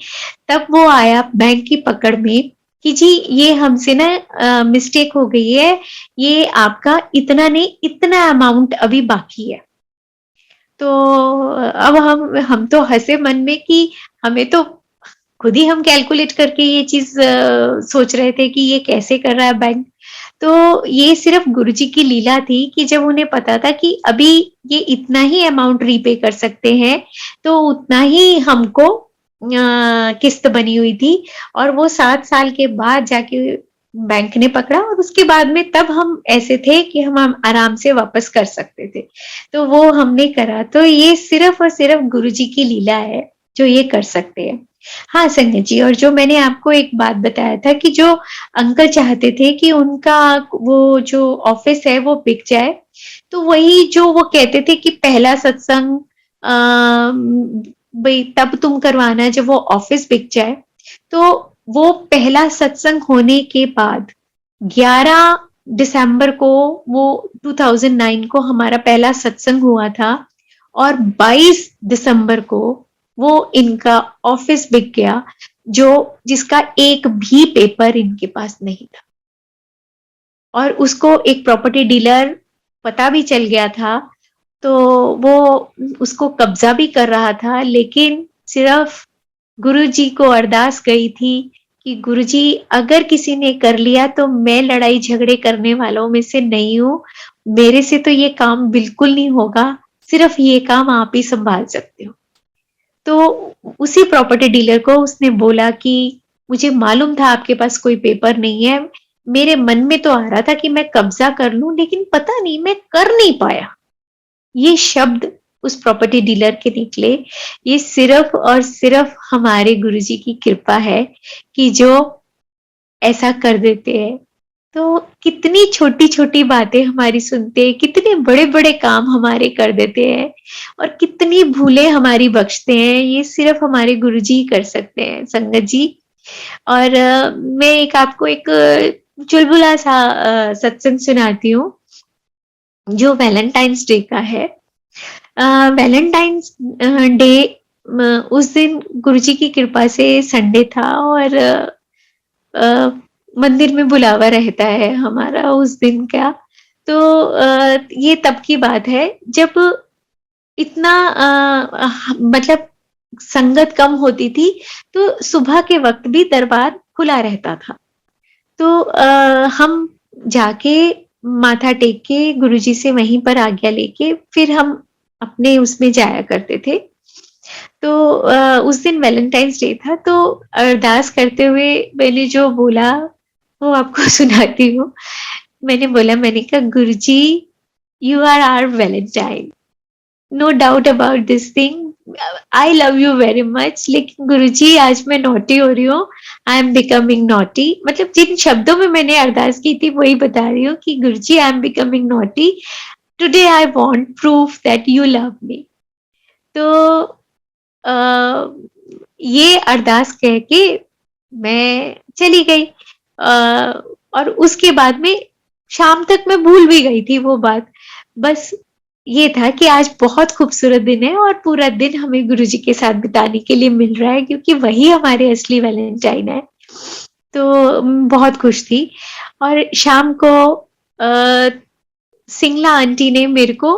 तब वो आया बैंक की पकड़ में कि जी ये हमसे ना मिस्टेक हो गई है, ये आपका इतना नहीं इतना अमाउंट अभी बाकी है। तो अब हम तो हंसे मन में कि हमें तो खुद ही हम कैलकुलेट करके ये चीज सोच रहे थे कि ये कैसे कर रहा है बैंक। तो ये सिर्फ गुरुजी की लीला थी कि जब उन्हें पता था कि अभी ये इतना ही अमाउंट रीपे कर सकते हैं, तो उतना ही हमको किस्त बनी हुई थी और वो 7 साल के बाद जाके बैंक ने पकड़ा और उसके बाद में तब हम ऐसे थे कि हम आराम से वापस कर सकते थे। तो वो हमने करा। तो ये सिर्फ और सिर्फ गुरुजी की लीला है, जो ये कर सकते हैं। हाँ, संगत जी, और जो मैंने आपको एक बात बताया था कि जो अंकल चाहते थे कि उनका वो जो ऑफिस है वो बिक जाए, तो वही जो वो कहते थे कि पहला सत्संग भाई तब तुम करवाना जब वो ऑफिस बिक जाए। तो वो पहला सत्संग होने के बाद 11 दिसंबर को वो 2009 को हमारा पहला सत्संग हुआ था और 22 दिसंबर को वो इनका ऑफिस बिक गया, जो जिसका एक भी पेपर इनके पास नहीं था और उसको एक प्रॉपर्टी डीलर पता भी चल गया था, तो वो उसको कब्जा भी कर रहा था, लेकिन सिर्फ गुरुजी को अरदास गई थी कि गुरुजी अगर किसी ने कर लिया तो मैं लड़ाई झगड़े करने वालों में से नहीं हूँ, मेरे से तो ये काम बिल्कुल नहीं होगा, सिर्फ ये काम आप ही संभाल सकते हो। तो उसी प्रॉपर्टी डीलर को उसने बोला कि मुझे मालूम था आपके पास कोई पेपर नहीं है, मेरे मन में तो आ रहा था कि मैं कब्जा कर लूं, लेकिन पता नहीं मैं कर नहीं पाया। ये शब्द उस प्रॉपर्टी डीलर के निकले। ये सिर्फ और सिर्फ हमारे गुरुजी की कृपा है कि जो ऐसा कर देते हैं। तो कितनी छोटी-छोटी बातें हमारी सुनते हैं, कितने बड़े-बड़े काम हमारे कर देते हैं और कितनी भूलें हमारी बख्शते हैं, ये सिर्फ हमारे गुरुजी ही कर सकते हैं, संगत जी। और मैं एक आपको एक चुलबुला सा सत्संग सुनाती हूँ, जो वैलेंटाइन्स डे का है। वैलेंटाइन्स डे उस दिन गुरुजी की कृपा से संडे था और मंदिर में बुलावा रहता है हमारा उस दिन का। तो ये तब की बात है जब इतना मतलब संगत कम होती थी, तो सुबह के वक्त भी दरबार खुला रहता था। तो हम जाके माथा टेक के गुरुजी से वहीं पर आज्ञा लेके फिर हम अपने उसमें जाया करते थे। तो उस दिन वैलेंटाइन्स डे था, तो अरदास करते हुए मैंने जो बोला वो आपको सुनाती हूँ। मैंने बोला, मैंने कहा गुरुजी you are our valentine, no doubt about this thing, I love you very much, लेकिन गुरुजी आज मैं नॉटी हो रही हूँ, आई एम बिकमिंग नॉटी। मतलब जिन शब्दों में मैंने अरदास की थी वही बता रही हूँ कि गुरुजी I am becoming naughty, today I want proof that you love me. तो अ, ये अरदास कह के मैं चली गई। और उसके बाद में शाम तक मैं भूल भी गई थी वो बात। बस ये था कि आज बहुत खूबसूरत दिन है और पूरा दिन हमें गुरुजी के साथ बिताने के लिए मिल रहा है, क्योंकि वही हमारे असली वैलेंटाइन है। तो बहुत खुश थी। और शाम को सिंगला आंटी ने मेरे को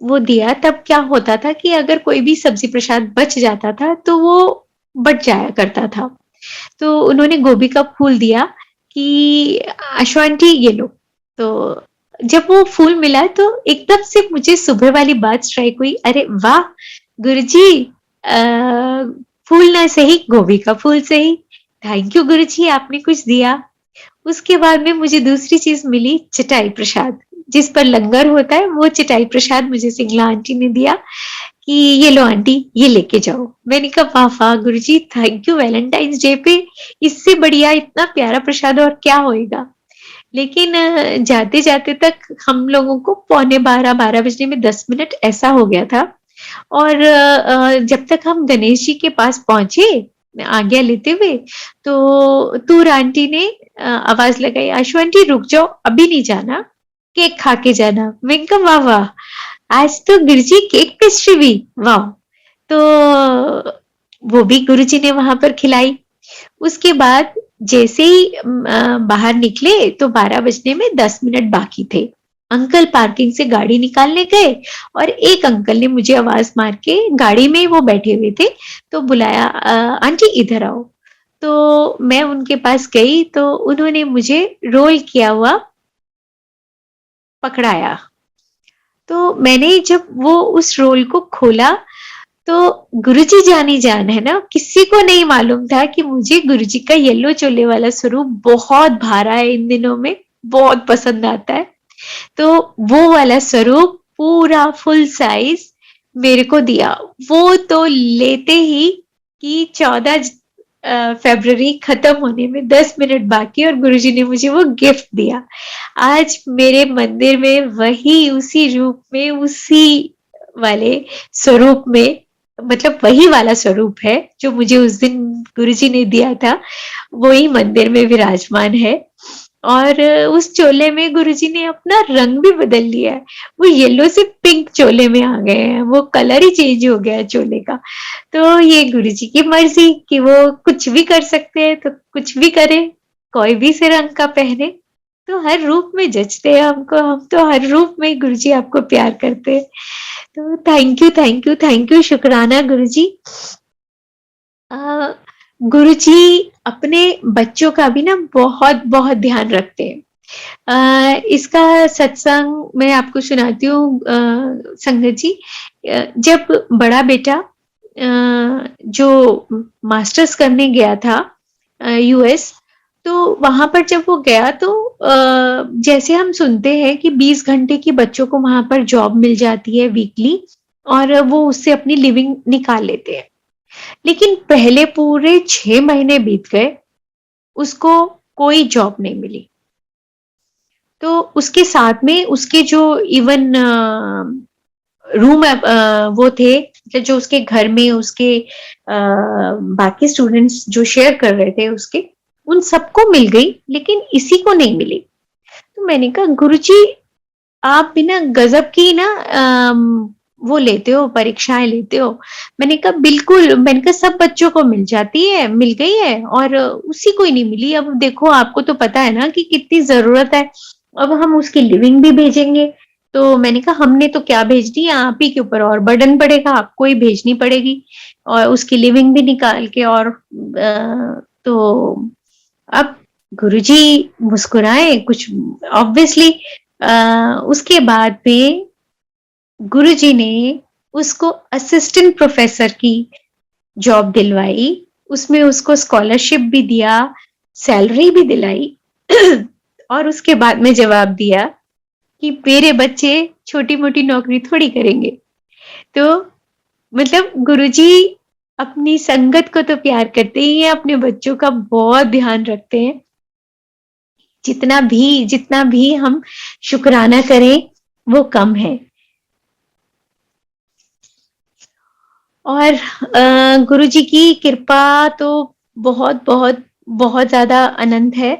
वो दिया। तब क्या होता था कि अगर कोई भी सब्जी प्रसाद बच जाता था तो वो बट जाया करता था। तो उन्होंने गोभी का फूल दिया कि आशु आंटी ये लो। तो जब वो फूल मिला तो एकदम से मुझे सुबह वाली बात स्ट्राइक हुई, अरे वाह गुरुजी, फूल ना सही गोभी का फूल सही। थैंक यू गुरुजी, आपने कुछ दिया। उसके बाद में मुझे दूसरी चीज मिली, चटाई प्रसाद। जिस पर लंगर होता है वो चटाई प्रसाद मुझे सिंगला आंटी ने दिया कि ये लो आंटी, ये लेके जाओ। मैंने कहा वाह वाह गुरुजी, थैंक यू, वैलेंटाइंस डे पे इससे बढ़िया इतना प्यारा प्रसाद और क्या होएगा। लेकिन जाते जाते तक हम लोगों को 11:45 बजने में 10 मिनट ऐसा हो गया था। और जब तक हम गणेश जी के पास पहुंचे आज्ञा लेते हुए, तो तूर आंटी ने आवाज लगाई, आशु आंटी रुक जाओ, अभी नहीं जाना, केक खा के जाना। मैंने कहा वाह वाह, आज तो गुरुजी केक पेस्ट्री भी, वाह। तो वो भी गुरुजी ने वहां पर खिलाई। उसके बाद जैसे ही बाहर निकले तो 12 बजने में 10 मिनट बाकी थे। अंकल पार्किंग से गाड़ी निकालने गए और एक अंकल ने मुझे आवाज मार के, गाड़ी में वो बैठे हुए थे, तो बुलाया, आंटी इधर आओ। तो मैं उनके पास गई तो उन्होंने मुझे रोल किया हुआ पकड़ाया। तो मैंने जब वो उस रोल को खोला तो गुरुजी जानी जान है ना, किसी को नहीं मालूम था कि मुझे गुरुजी का येलो चोले वाला स्वरूप बहुत भारा है, इन दिनों में बहुत पसंद आता है। तो वो वाला स्वरूप पूरा फुल साइज मेरे को दिया। वो तो लेते ही कि 14 फरवरी खत्म होने में 10 मिनट बाकी और गुरुजी ने मुझे वो गिफ्ट दिया। आज मेरे मंदिर में वही उसी रूप में, उसी वाले स्वरूप में, मतलब वही वाला स्वरूप है जो मुझे उस दिन गुरुजी ने दिया था, वही मंदिर में विराजमान है। और उस चोले में गुरुजी ने अपना रंग भी बदल लिया है, वो येलो से पिंक चोले में आ गए हैं, वो कलर ही चेंज हो गया है चोले का। तो ये गुरुजी की मर्जी कि वो कुछ भी कर सकते हैं, तो कुछ भी करे, कोई भी से रंग का पहने। तो हर रूप में जचते हैं हमको, हम तो हर रूप में गुरुजी आपको प्यार करते हैं। तो thank you thank you thank you, शुक्राना गुरुजी। गुरुजी अपने बच्चों का भी ना बहुत बहुत ध्यान रखते हैं। इसका सत्संग मैं आपको सुनाती हूँ संगत जी। जब बड़ा बेटा जो मास्टर्स करने गया था यूएस, तो वहां पर जब वो गया तो जैसे हम सुनते हैं कि 20 घंटे की बच्चों को वहां पर जॉब मिल जाती है वीकली, और वो उससे अपनी लिविंग निकाल लेते हैं। लेकिन पहले पूरे 6 महीने बीत गए, उसको कोई जॉब नहीं मिली। तो उसके साथ में उसके जो इवन रूम वो थे, जो उसके घर में उसके बाकी स्टूडेंट्स जो शेयर कर रहे थे उसके, उन सबको मिल गई, लेकिन इसी को नहीं मिली। तो मैंने कहा गुरुजी, आप बिना गजब की ना वो लेते हो, परीक्षाएं लेते हो। मैंने कहा बिल्कुल, मैंने कहा सब बच्चों को मिल जाती है, मिल गई है, और उसी को ही नहीं मिली। अब देखो, आपको तो पता है ना कि कितनी जरूरत है, अब हम उसकी लिविंग भी भेजेंगे। तो मैंने कहा हमने तो क्या भेजनी है, आप ही के ऊपर और बर्डन पड़ेगा, आपको ही भेजनी पड़ेगी, और उसकी लिविंग भी निकाल के। और तो अब गुरुजी मुस्कुराए कुछ, ऑब्वियसली उसके बाद में गुरुजी ने उसको असिस्टेंट प्रोफेसर की जॉब दिलवाई, उसमें उसको स्कॉलरशिप भी दिया, सैलरी भी दिलाई और उसके बाद में जवाब दिया कि मेरे बच्चे छोटी मोटी नौकरी थोड़ी करेंगे। तो मतलब गुरुजी अपनी संगत को तो प्यार करते ही हैं, अपने बच्चों का बहुत ध्यान रखते हैं। जितना भी हम शुक्राना करें वो कम है। और गुरुजी की कृपा तो बहुत बहुत बहुत ज्यादा अनंत है।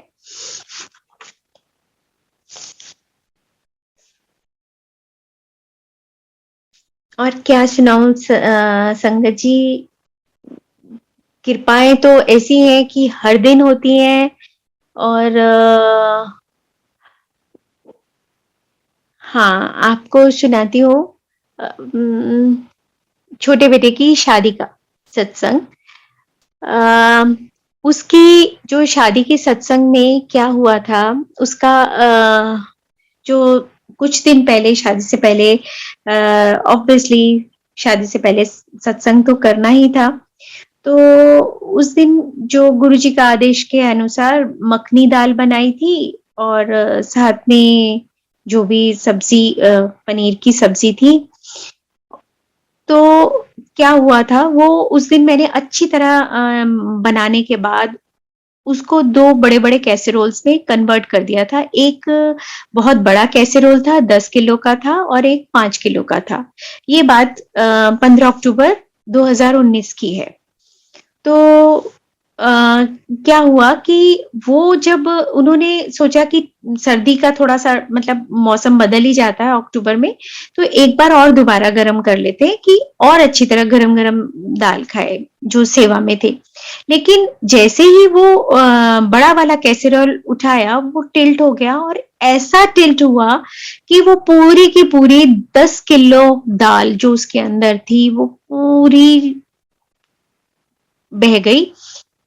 और क्या सुनाऊं संगत जी, कृपाएं तो ऐसी हैं कि हर दिन होती हैं। और हाँ, आपको सुनाती हूँ छोटे बेटे की शादी का सत्संग। उसकी जो शादी के सत्संग में क्या हुआ था, उसका जो कुछ दिन पहले, शादी से पहले, ऑब्वियसली शादी से पहले सत्संग तो करना ही था। तो उस दिन जो गुरुजी का आदेश के अनुसार मखनी दाल बनाई थी और साथ में जो भी सब्जी पनीर की सब्जी थी। तो क्या हुआ था वो उस दिन मैंने अच्छी तरह बनाने के बाद उसको 2 बड़े-बड़े कैसेरोल्स में कन्वर्ट कर दिया था। एक बहुत बड़ा कैसेरोल था, 10 किलो का था और एक 5 किलो का था। ये बात 15 अक्टूबर 2019 की है। तो अ, क्या हुआ कि वो जब उन्होंने सोचा कि सर्दी का थोड़ा-सा मतलब मौसम बदल ही जाता है अक्टूबर में, तो एक बार और दोबारा गरम कर लेते हैं कि और अच्छी तरह गरम-गरम दाल खाएँ, जो सेवा में थे। लेकिन जैसे ही वो बड़ा वाला कैसेरोल उठाया, वो टिल्ट हो गया और ऐसा टिल्ट हुआ कि वो पूरी की पूरी 10 किलो दाल जो उसके अंदर थी, वो पूरी बह गई,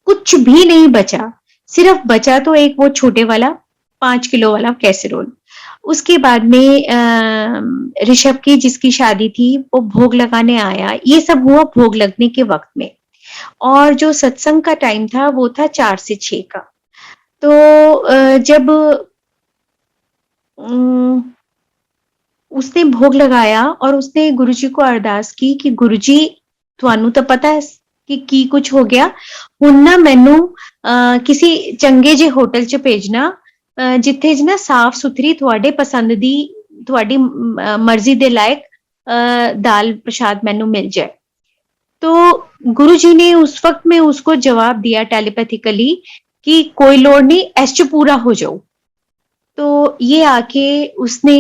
कुछ भी नहीं बचा। सिर्फ बचा तो एक वो छोटे वाला 5 किलो वाला कैसेरोल। उसके बाद में ऋषभ की जिसकी शादी थी, वो भोग लगाने आया। ये सब हुआ भोग लगने के वक़्त में और जो सत्संग का टाइम था, वो था 4 से 6 का। तो जब उम, उसने भोग लगाया और उसने गुरुजी को अरदास की कि गुरुजी ਤੁਹਾਨੂੰ ਤਾਂ ਪਤਾ ਹੈ ਕਿ ਕੀ ਕੁਝ ਹੋ ਗਿਆ ਹੁਣ ਨਾ ਮੈਨੂੰ ਕਿਸੇ ਚੰਗੇ ਜਿਹੇ ਹੋਟਲ 'ਚ ਭੇਜਣਾ ਜਿੱਥੇ ਨਾ ਸਾਫ਼ ਸੁਥਰੀ ਤੁਹਾਡੇ ਪਸੰਦ ਦੀ ਤੁਹਾਡੀ ਮਰਜ਼ੀ ਦੇ ਲਾਇਕ दाल प्रसाद मैनू मिल जाए। तो गुरुजी ने उस वक्त में उसको जवाब दिया टेलीपैथिकली कि कोई लोड़ नहीं, ऐस च पूरा हो जाओ। तो ये आके उसने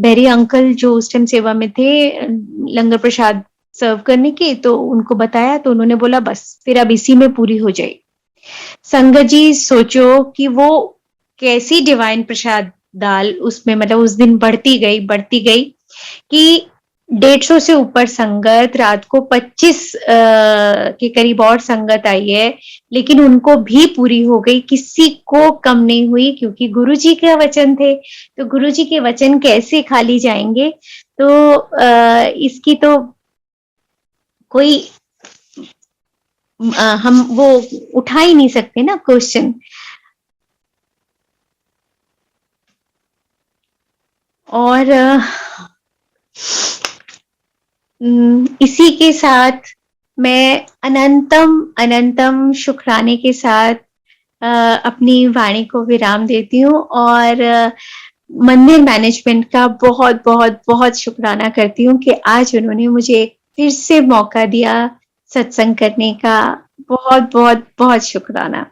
बेरी अंकल जो उस टाइम सेवा में थे लंगर प्रसाद सर्व करने के, तो उनको बताया तो उन्होंने बोला बस फिर अब इसी में पूरी हो जाए। संगत जी सोचो कि वो कैसी डिवाइन प्रसाद दाल उसमें मतलब उस दिन बढ़ती गई कि 150 से ऊपर संगत, रात को 25 के करीब और संगत आई है, लेकिन उनको भी पूरी हो गई, किसी को कम नहीं हुई क्योंकि गुरुजी के वचन थे। तो गुरुजी के वचन कैसे खाली जाएंगे? तो इसकी तो कोई हम वो उठा ही नहीं सकते ना क्वेश्चन। और इसी के साथ मैं अनंतम शुक्राने के साथ अपनी वाणी को विराम देती हूँ और मंदिर मैनेजमेंट का बहुत बहुत बहुत शुक्राना करती हूँ कि आज उन्होंने मुझे फिर से मौका दिया सत्संग करने का। बहुत बहुत बहुत शुक्राना।